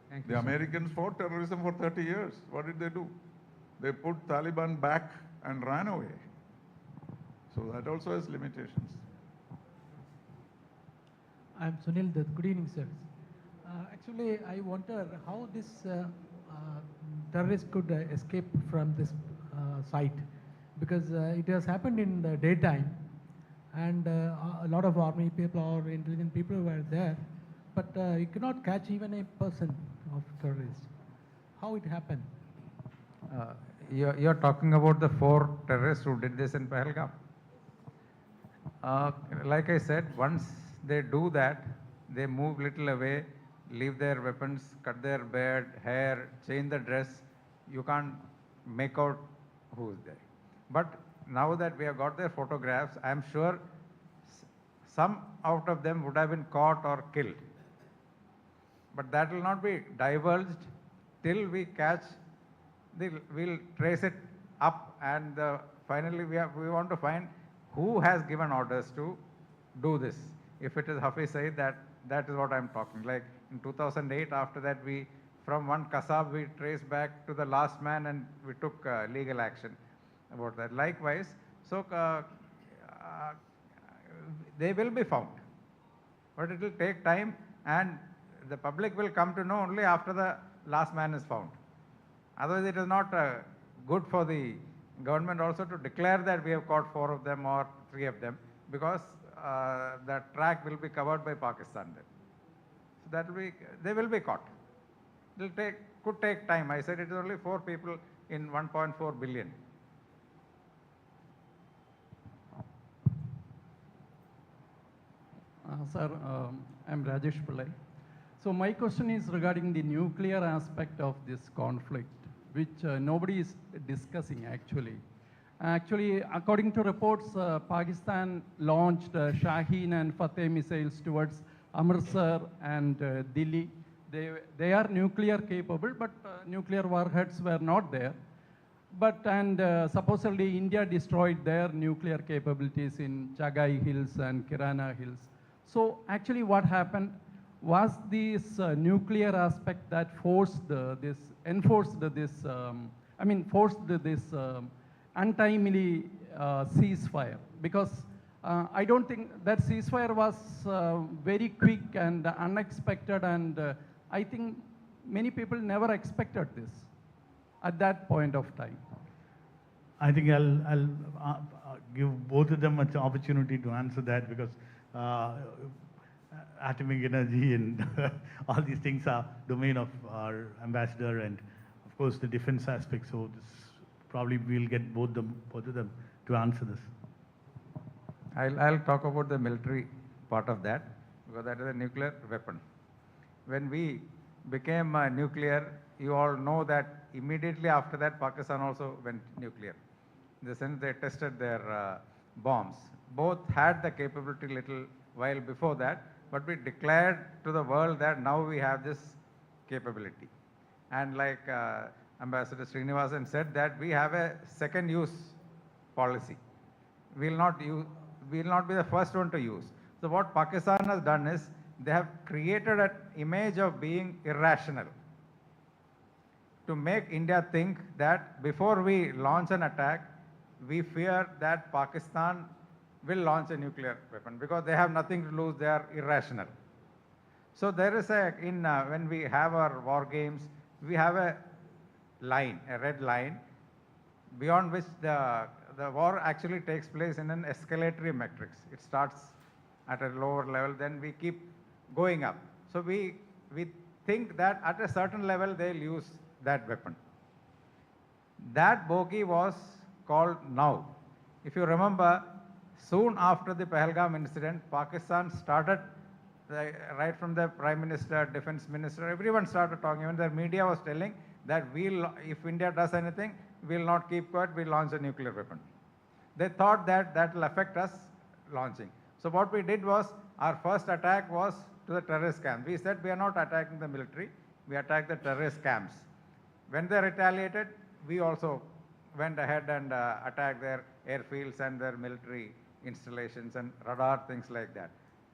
Thank you, The sir. Americans fought terrorism for 30 years. What did they do? They put Taliban back and ran away. So that also has limitations. I'm Sunil Dutt. Good evening, sir. Actually, I wonder how this terrorist could escape from this site, because it has happened in the daytime, and a lot of army people or intelligent people were there, but you cannot catch even a person of terrorists. How it happened? You're talking about the 4 terrorists who did this in Pahalgam. Like I said, once they do that, they move little away, leave their weapons, cut their beard, hair, change the dress. You can't make out who is there. But now that we have got their photographs, I am sure some out of them would have been caught or killed. But that will not be divulged till we catch. We'll trace it up, and finally we want to find who has given orders to do this. If it is Hafiz Saeed, that is what I'm talking. Like in 2008, after that from one Kasab we traced back to the last man and we took legal action about that. Likewise, so they will be found, but it will take time, and the public will come to know only after the last man is found. Otherwise, it is not good for the government also to declare that we have caught 4 of them or 3 of them, because the track will be covered by Pakistan then. So they will be caught. could take time. I said it is only 4 people in 1.4 billion. Sir, I'm Rajesh Pillai. So my question is regarding the nuclear aspect of this conflict, which nobody is discussing actually. Actually, according to reports, Pakistan launched Shaheen and Fateh missiles towards Amritsar and Delhi. They are nuclear capable, but nuclear warheads were not there. Supposedly India destroyed their nuclear capabilities in Chagai Hills and Kirana Hills. So actually what happened was this nuclear aspect that forced this untimely ceasefire, because I don't think that ceasefire was very quick and unexpected, and I think many people never expected this at that point of time. I think I'll give both of them an opportunity to answer that, because atomic energy and all these things are domain of our ambassador, and of course the defense aspect. So this probably we'll get both of them to answer this. I'll talk about the military part of that, because that is a nuclear weapon. When we became nuclear, you all know that immediately after that Pakistan also went nuclear. In the sense they tested their bombs. Both had the capability little while before that, but we declared to the world that now we have this capability. And like Ambassador Srinivasan said, that we have a second use policy. We will not be the first one to use. So what Pakistan has done is they have created an image of being irrational to make India think that before we launch an attack, we fear that Pakistan will launch a nuclear weapon, because they have nothing to lose, they are irrational. So there is when we have our war games, we have a line, a red line, beyond which the war actually takes place in an escalatory matrix. It starts at a lower level, then we keep going up. So we think that at a certain level they'll use that weapon. That bogey was called now. If you remember, soon after the Pahalgam incident, Pakistan started, right from the Prime Minister, Defense Minister, everyone started talking. Even the media was telling that if India does anything, we'll not keep quiet, we'll launch a nuclear weapon. They thought that that will affect us launching. So what we did was, our first attack was to the terrorist camp. We said we are not attacking the military, we attacked the terrorist camps. When they retaliated, we also went ahead and attacked their airfields and their military installations and radar, things like that.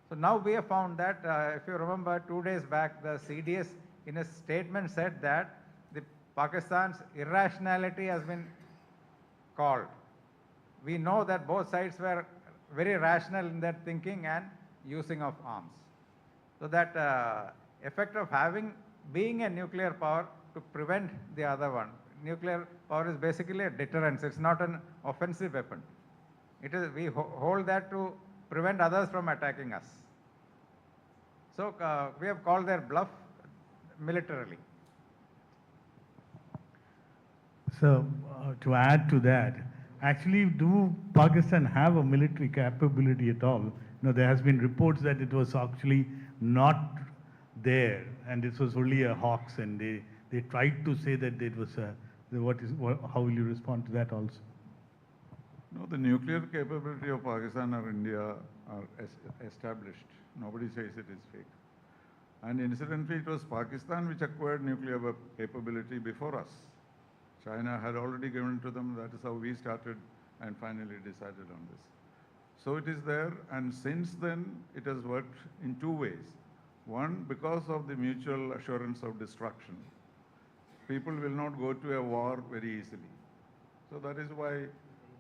So now we have found that, if you remember, 2 days back, the CDS in a statement said that the Pakistan's irrationality has been called. We know that both sides were very rational in their thinking and using of arms. So that effect of being a nuclear power to prevent the other one. Nuclear power is basically a deterrence. It's not an offensive weapon. We hold that to prevent others from attacking us. So we have called their bluff militarily. So to add to that, actually, do Pakistan have a military capability at all? There has been reports that it was actually not there, and this was only a hoax, and they tried to say that it was how will you respond to that also? No, the nuclear capability of Pakistan or India are established. Nobody says it is fake. And incidentally, it was Pakistan which acquired nuclear capability before us. China had already given to them. That is how we started and finally decided on this. So it is there, and since then it has worked in 2 ways. One, because of the mutual assurance of destruction. People will not go to a war very easily. So that is why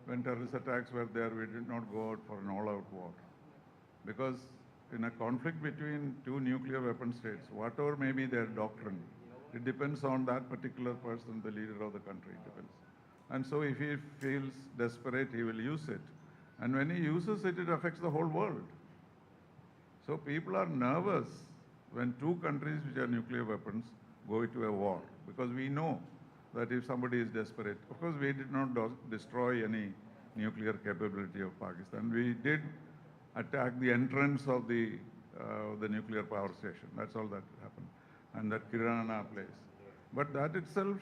when terrorist attacks were there, we did not go out for an all-out war. Because in a conflict between 2 nuclear weapon states, whatever may be their doctrine, it depends on that particular person, the leader of the country, it depends. And so if he feels desperate, he will use it. And when he uses it, it affects the whole world. So people are nervous when 2 countries which are nuclear weapons go into a war, because we know that if somebody is desperate, of course we did not destroy any nuclear capability of Pakistan. We did attack the entrance of the nuclear power station. That's all that happened, and that Kirana place. But that itself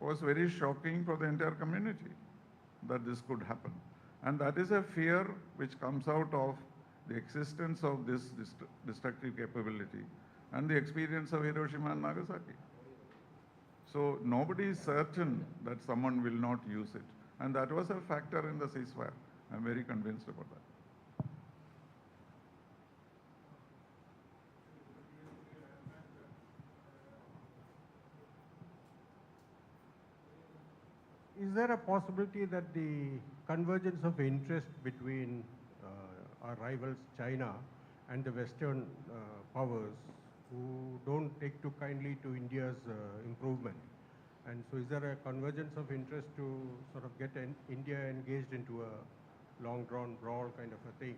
was very shocking for the entire community, that this could happen. And that is a fear which comes out of the existence of this destructive capability and the experience of Hiroshima and Nagasaki. So nobody is certain that someone will not use it. And that was a factor in the ceasefire. I'm very convinced about that. Is there a possibility that the convergence of interest between our rivals China and the Western powers who don't take too kindly to India's improvement? And so is there a convergence of interest to sort of get India engaged into a long-drawn brawl kind of a thing?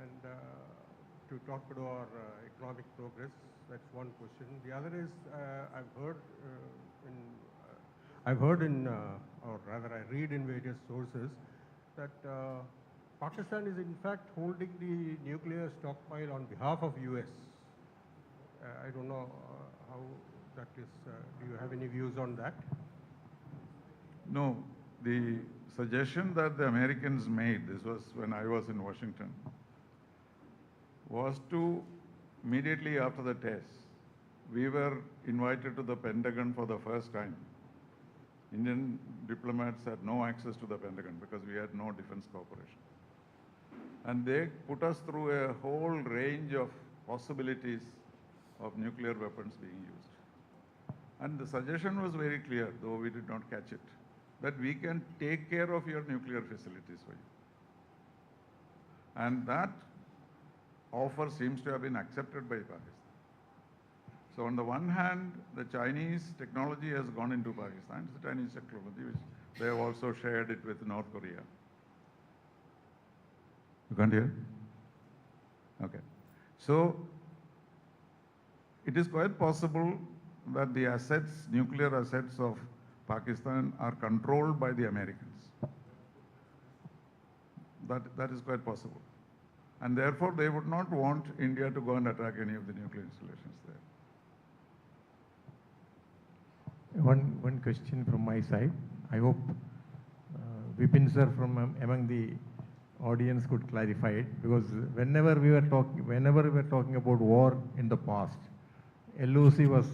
And to talk to our economic progress, that's one question. The other is, I've heard in, or rather I read in various sources that Pakistan is in fact holding the nuclear stockpile on behalf of US. I don't know how that is, do you have any views on that? No, the suggestion that the Americans made, this was when I was in Washington, was to, immediately after the test, we were invited to the Pentagon for the first time. Indian diplomats had no access to the Pentagon because we had no defense cooperation. And they put us through a whole range of possibilities of nuclear weapons being used. And the suggestion was very clear, though we did not catch it, that we can take care of your nuclear facilities for you. And that offer seems to have been accepted by Pakistan. So on the one hand, the Chinese technology has gone into Pakistan. It's the Chinese technology, which they have also shared it with North Korea. You can't hear? Okay. So it is quite possible that the assets, nuclear assets of Pakistan are controlled by the Americans. That is quite possible. And therefore, they would not want India to go and attack any of the nuclear installations there. One question from my side. I hope Vipin sir from among the audience could clarify it, because whenever we were talking about war in the past, LOC was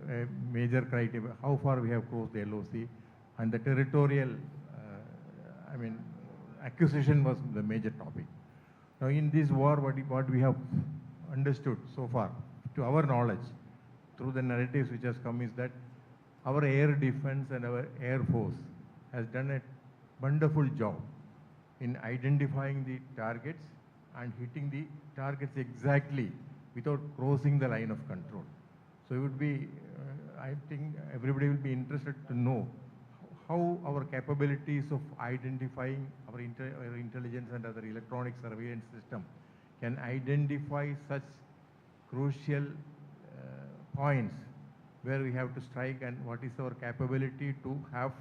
a major criteria. How far we have crossed the LOC, and the territorial, acquisition was the major topic. Now in this war, what we have understood so far, to our knowledge, through the narratives which has come, is that our air defense and our air force has done a wonderful job in identifying the targets and hitting the targets exactly without crossing the line of control. So it would be, I think everybody will be interested to know how our capabilities of identifying our intelligence and other electronic surveillance system can identify such crucial points where we have to strike, and what is our capability to have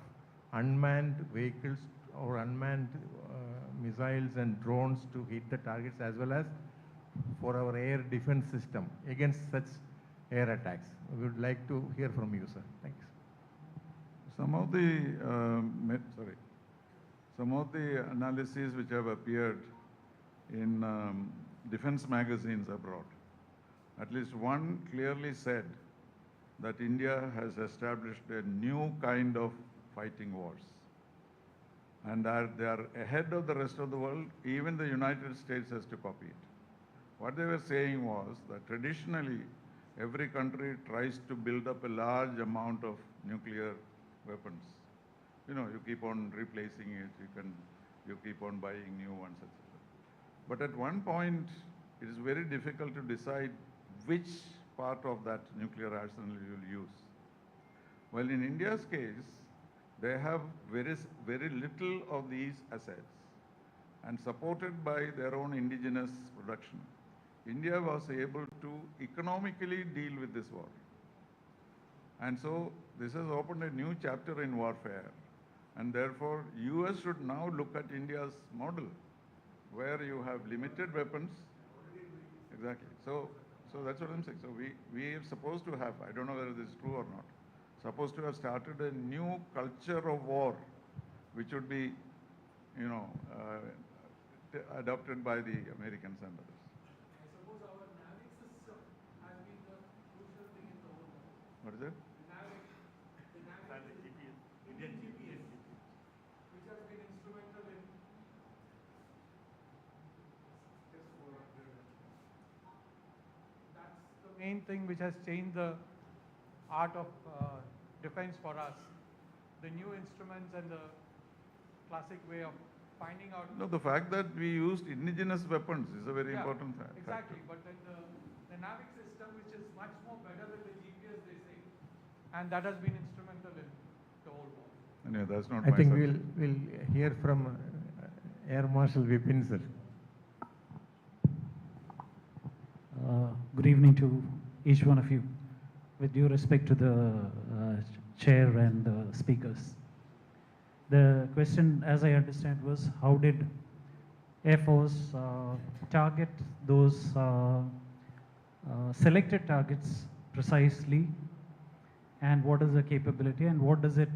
unmanned vehicles or unmanned missiles and drones to hit the targets, as well as for our air defense system against such air attacks. We would like to hear from you, sir. Thanks. Some of the analyses which have appeared in defense magazines abroad, at least one clearly said that India has established a new kind of fighting wars, and that they are ahead of the rest of the world. Even the United States has to copy it. What they were saying was that traditionally every country tries to build up a large amount of nuclear weapons. You know, you keep on replacing it, you keep on buying new ones, etc. But at one point, it is very difficult to decide which part of that nuclear arsenal you will use. Well, in India's case, they have very little of these assets, and supported by their own indigenous production, India was able to economically deal with this war. And so this has opened a new chapter in warfare. And therefore, US should now look at India's model, where you have limited weapons. Exactly. So that's what I'm saying. So we are supposed to have, I don't know whether this is true or not, supposed to have started a new culture of war, which would be, you know, adopted by the Americans and others. I suppose our NAVIC system has been the crucial thing in the whole world. What is it? The NAVIC GPS. Indian GPS, which has been instrumental in that's the main thing which has changed the art of defense for us. The new instruments and the classic way of finding out. No, the fact that we used indigenous weapons is a very important fact. Exactly, but then the NAVIC system, which is much more better than the GPS, they say, and that has been instrumental in the whole war. Anyway, that's not I my think subject. we'll hear from Air Marshal Vipin, sir. Good evening to each one of you. With due respect to the chair and the speakers. The question, as I understand, was how did Air Force target those selected targets precisely, and what is the capability, and what does it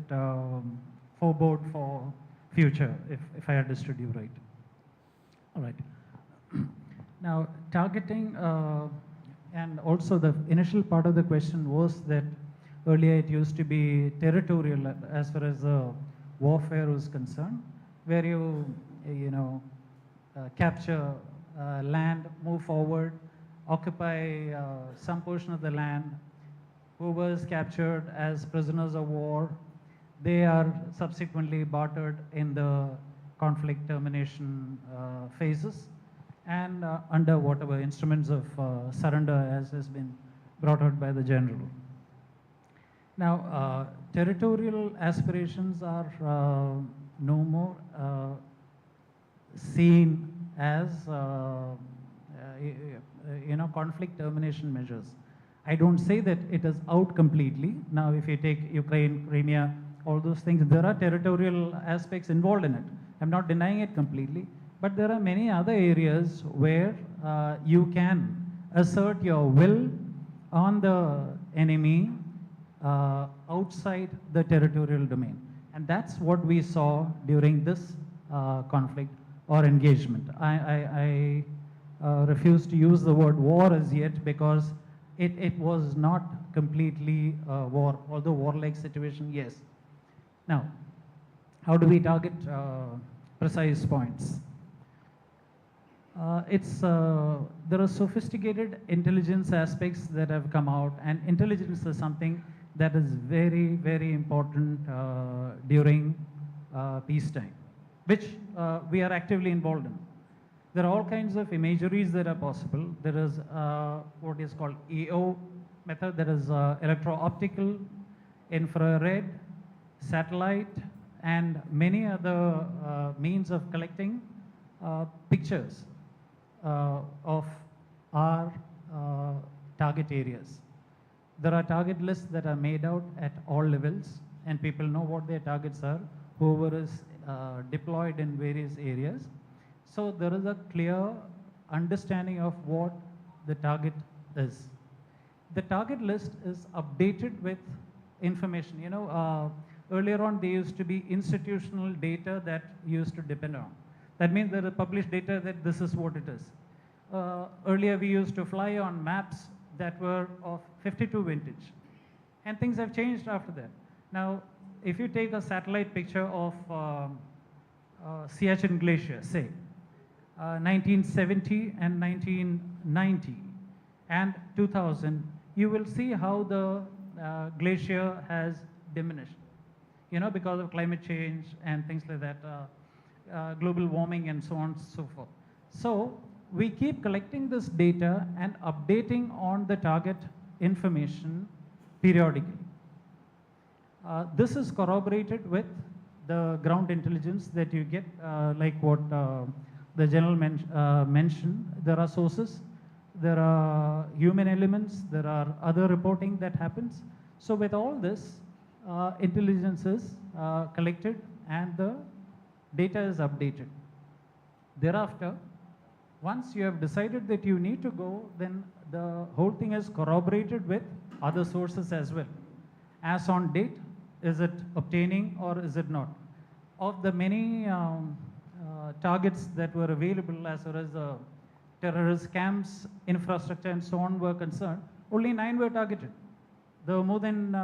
forebode for future, if I understood you right. All right. Now, targeting, and also the initial part of the question was that earlier it used to be territorial as far as warfare was concerned, where you capture land, move forward, occupy some portion of the land. Who was captured as prisoners of war, they are subsequently bartered in the conflict termination phases, and under whatever instruments of surrender as has been brought out by the general. Now, territorial aspirations are no more seen as conflict termination measures. I don't say that it is out completely. Now, if you take Ukraine, Crimea, all those things, there are territorial aspects involved in it. I'm not denying it completely, but there are many other areas where you can assert your will on the enemy outside the territorial domain. And that's what we saw during this conflict or engagement. I refuse to use the word war as yet, because it was not completely war, although warlike situation, yes. Now, how do we target precise points? There are sophisticated intelligence aspects that have come out, and intelligence is something that is very, very important during peacetime, which we are actively involved in. There are all kinds of imageries that are possible. There is what is called EO method, that is electro-optical, infrared, satellite, and many other means of collecting pictures of our target areas. There are target lists that are made out at all levels, and people know what their targets are, whoever is deployed in various areas. So there is a clear understanding of what the target is. The target list is updated with information. Earlier on there used to be institutional data that used to depend on. That means there is published data that this is what it is. Earlier we used to fly on maps that were of 52 vintage, and things have changed after that. Now, if you take a satellite picture of Siachen Glacier, say, 1970 and 1990 and 2000, you will see how the glacier has diminished, because of climate change and things like that, global warming and so on and so forth. So we keep collecting this data and updating on the target information periodically. This is corroborated with the ground intelligence that you get, like what the general mentioned. There are sources, there are human elements, there are other reporting that happens. So with all this, intelligence is collected and the data is updated. Thereafter, once you have decided that you need to go, then the whole thing is corroborated with other sources as well. As on date, is it obtaining or is it not? Of the many targets that were available as far as the terrorist camps, infrastructure and so on were concerned, only 9 were targeted. There were more than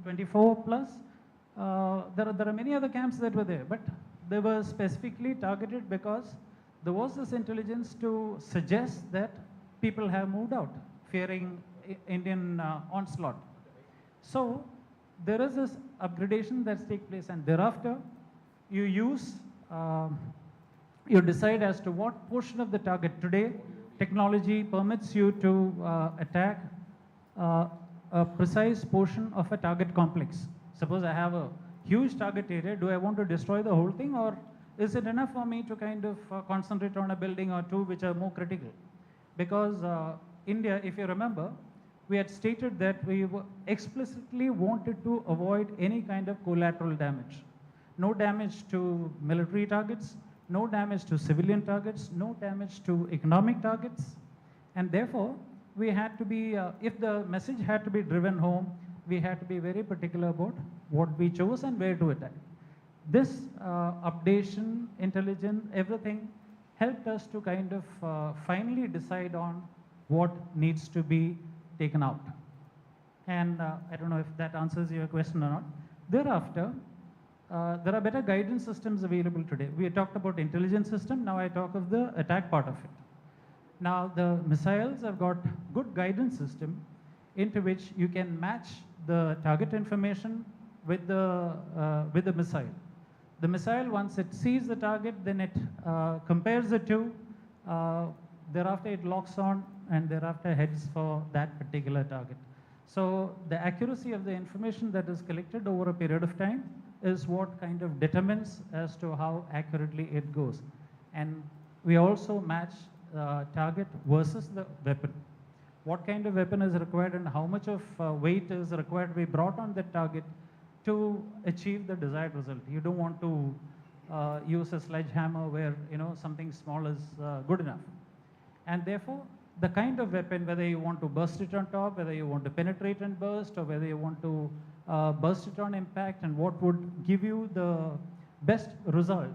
24 plus. There are many other camps that were there, but they were specifically targeted because there was this intelligence to suggest that people have moved out, fearing Indian onslaught. So there is this upgradation that's take place, and thereafter you use, you decide as to what portion of the target. Today, technology permits you to attack a precise portion of a target complex. Suppose I have a huge target area, do I want to destroy the whole thing, or is it enough for me to kind of concentrate on a building or two which are more critical? Because India, if you remember, we had stated that we explicitly wanted to avoid any kind of collateral damage. No damage to military targets, no damage to civilian targets, no damage to economic targets. And therefore, we had to be, if the message had to be driven home, we had to be very particular about what we chose and where to attack. This updation, intelligence, everything helped us to kind of finally decide on what needs to be taken out. And I don't know if that answers your question or not. Thereafter, there are better guidance systems available today. We talked about intelligence system, now I talk of the attack part of it. Now the missiles have got good guidance system into which you can match the target information with the missile. The missile, once it sees the target, then it compares the two, thereafter it locks on and thereafter heads for that particular target. So the accuracy of the information that is collected over a period of time is what kind of determines as to how accurately it goes. And we also match target versus the weapon. What kind of weapon is required and how much of weight is required to be brought on that target to achieve the desired result. You don't want to use a sledgehammer where something small is good enough. And therefore, the kind of weapon, whether you want to burst it on top, whether you want to penetrate and burst, or whether you want to burst it on impact, and what would give you the best result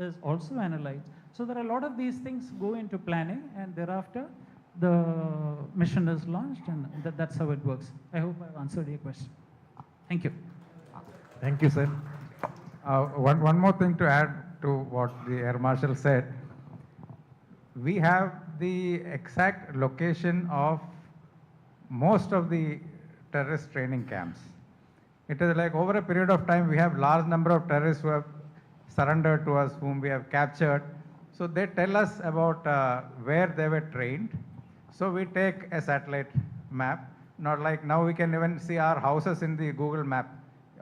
is also analyzed. So there are a lot of these things go into planning, and thereafter the mission is launched, and that's how it works. I hope I've answered your question. Thank you. Thank you, sir. One more thing to add to what the Air Marshal said. We have the exact location of most of the terrorist training camps. It is like over a period of time, we have large number of terrorists who have surrendered to us, whom we have captured. So they tell us about where they were trained. So we take a satellite map, not like now we can even see our houses in the Google map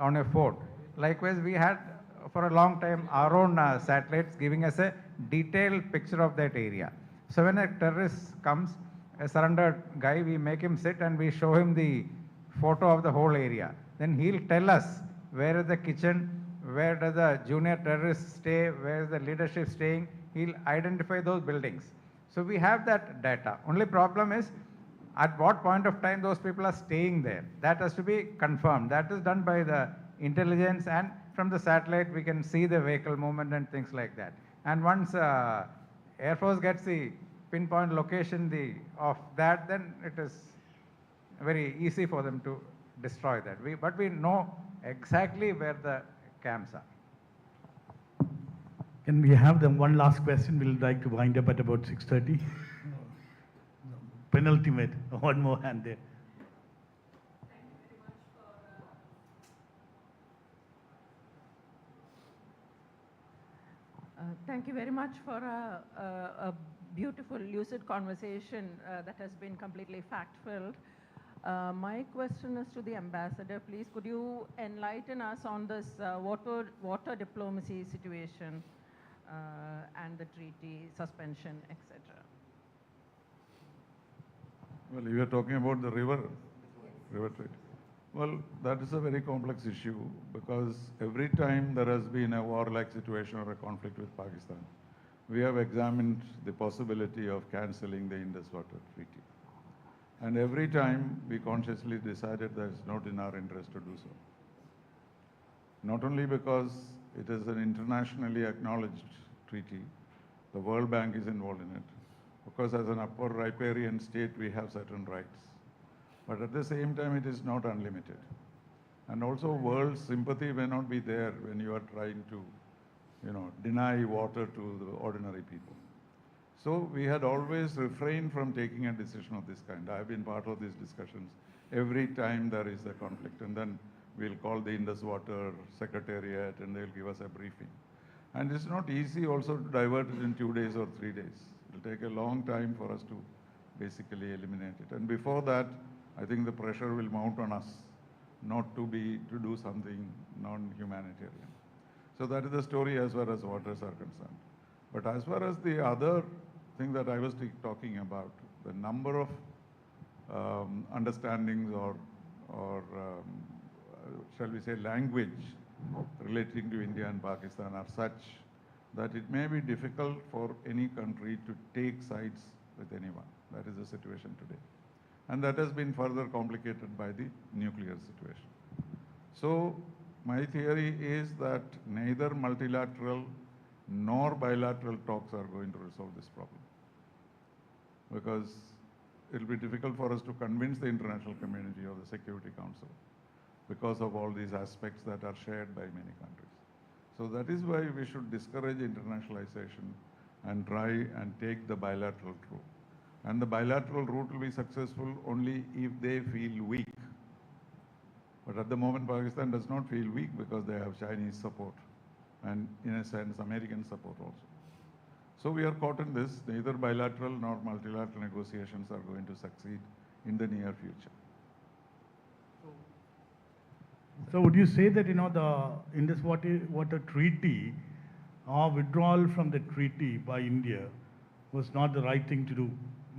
on a phone. Likewise, we had for a long time our own satellites giving us a detailed picture of that area. So when a terrorist comes, a surrendered guy, we make him sit and we show him the photo of the whole area. Then he'll tell us where is the kitchen, where does the junior terrorist stay, where is the leadership staying. He'll identify those buildings. So we have that data. Only problem is at what point of time those people are staying there. That has to be confirmed. That is done by the intelligence, and from the satellite we can see the vehicle movement and things like that. And once Air Force gets the pinpoint location of that, then it is very easy for them to destroy that. But we know exactly where the camps are. Can we have them one last question? We'll like to wind up at about 6:30. Penultimate, one more hand there. Thank you very much for a beautiful, lucid conversation that has been completely fact-filled. My question is to the ambassador. Please, could you enlighten us on this water diplomacy situation and the treaty suspension, etc.? Well, you are talking about the river trade. Well, that is a very complex issue because every time there has been a war-like situation or a conflict with Pakistan, we have examined the possibility of cancelling the Indus Water Treaty. And every time we consciously decided that it's not in our interest to do so. Not only because it is an internationally acknowledged treaty, the World Bank is involved in it. Of course, as an upper riparian state, we have certain rights. But at the same time, it is not unlimited. And also, world sympathy may not be there when you are trying to, deny water to the ordinary people. So we had always refrained from taking a decision of this kind. I have been part of these discussions every time there is a conflict. And then we'll call the Indus Water Secretariat and they'll give us a briefing. And it's not easy also to divert it in 2 days or 3 days. It'll take a long time for us to basically eliminate it. And before that, I think the pressure will mount on us not to do something non-humanitarian. So that is the story as far as waters are concerned. But as far as the other thing that I was talking about, the number of understandings or shall we say language relating to India and Pakistan are such that it may be difficult for any country to take sides with anyone. That is the situation today. And that has been further complicated by the nuclear situation. So my theory is that neither multilateral nor bilateral talks are going to resolve this problem. Because it will be difficult for us to convince the international community or the Security Council because of all these aspects that are shared by many countries. So that is why we should discourage internationalization and try and take the bilateral route. And the bilateral route will be successful only if they feel weak. But at the moment, Pakistan does not feel weak because they have Chinese support and, in a sense, American support also. So we are caught in this. Neither bilateral nor multilateral negotiations are going to succeed in the near future. So would you say that, the Indus Water Treaty or withdrawal from the treaty by India was not the right thing to do?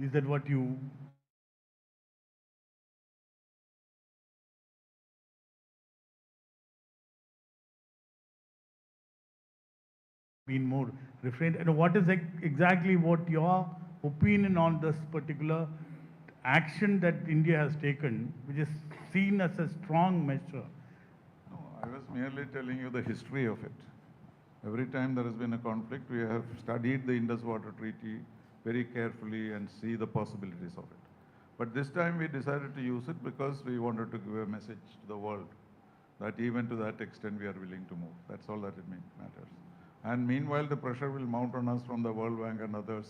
Is that what you been more refrained? And what is exactly what your opinion on this particular action that India has taken, which is seen as a strong measure? No, I was merely telling you the history of it. Every time there has been a conflict, we have studied the Indus Water Treaty very carefully and see the possibilities of it. But this time we decided to use it because we wanted to give a message to the world that even to that extent we are willing to move. That's all that it matters. And meanwhile, the pressure will mount on us from the World Bank and others,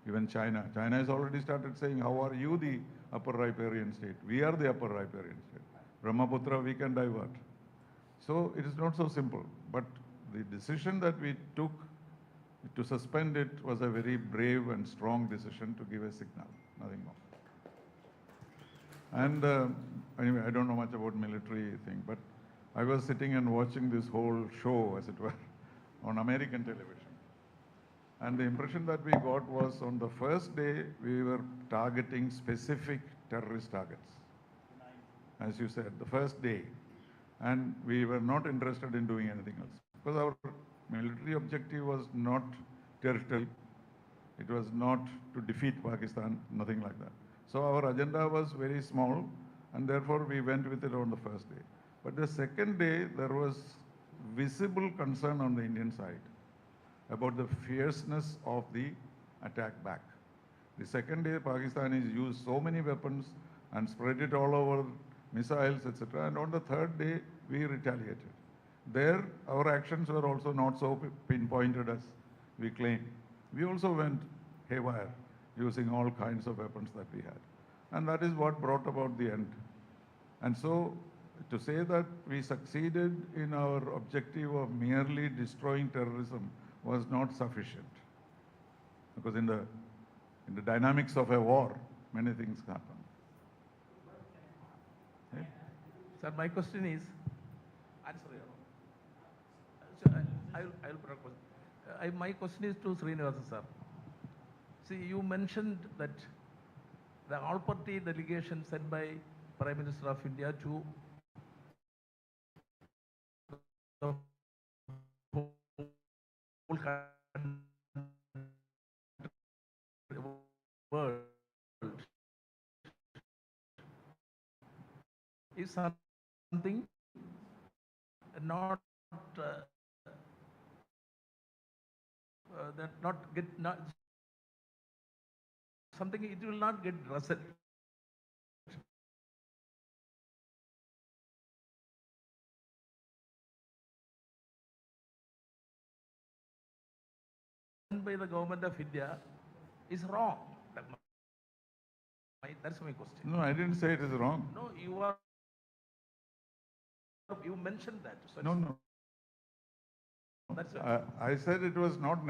even China. China has already started saying, how are you the upper riparian state? We are the upper riparian state. Brahmaputra we can divert. So it is not so simple. But the decision that we took to suspend it was a very brave and strong decision to give a signal, nothing more. And anyway, I don't know much about military thing, but I was sitting and watching this whole show, as it were, on American television. And the impression that we got was on the first day, we were targeting specific terrorist targets. As you said, the first day. And we were not interested in doing anything else. Because our military objective was not territorial. It was not to defeat Pakistan, nothing like that. So our agenda was very small, and therefore we went with it on the first day. But the second day, there was visible concern on the Indian side about the fierceness of the attack back. The second day, Pakistanis used so many weapons and spread it all over, missiles, etc. And on the third day, we retaliated. There, our actions were also not so pinpointed as we claimed. We also went haywire, using all kinds of weapons that we had. And that is what brought about the end. And so, to say that we succeeded in our objective of merely destroying terrorism was not sufficient. Because in the dynamics of a war, many things happen. Yeah? Sir, my question is, my question is to Srinivasan sir. See, you mentioned that the all-party delegation sent by Prime Minister of India to the whole world is something not that not get not something it will not get result. By the government of India is wrong. That's my question. No, I didn't say it is wrong. No, you mentioned that. So No, no. that's it. I said it was not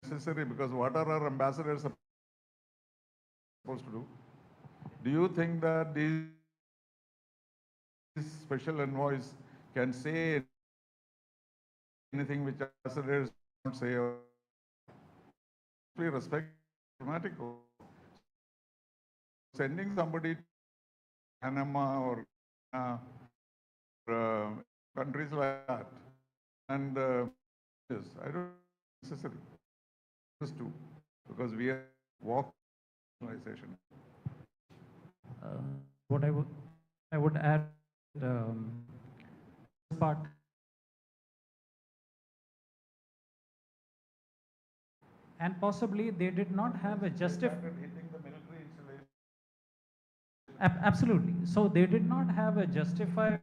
necessary because what are our ambassadors supposed to do? Do you think that these special envoys can say anything which ambassadors don't say? Or we respect diplomatic. Sending somebody to Panama or countries like that, and yes, I don't think it's necessary. Just to, because we are walk civilization. What I would add, part. And possibly they did not have a absolutely. So they did not have a justified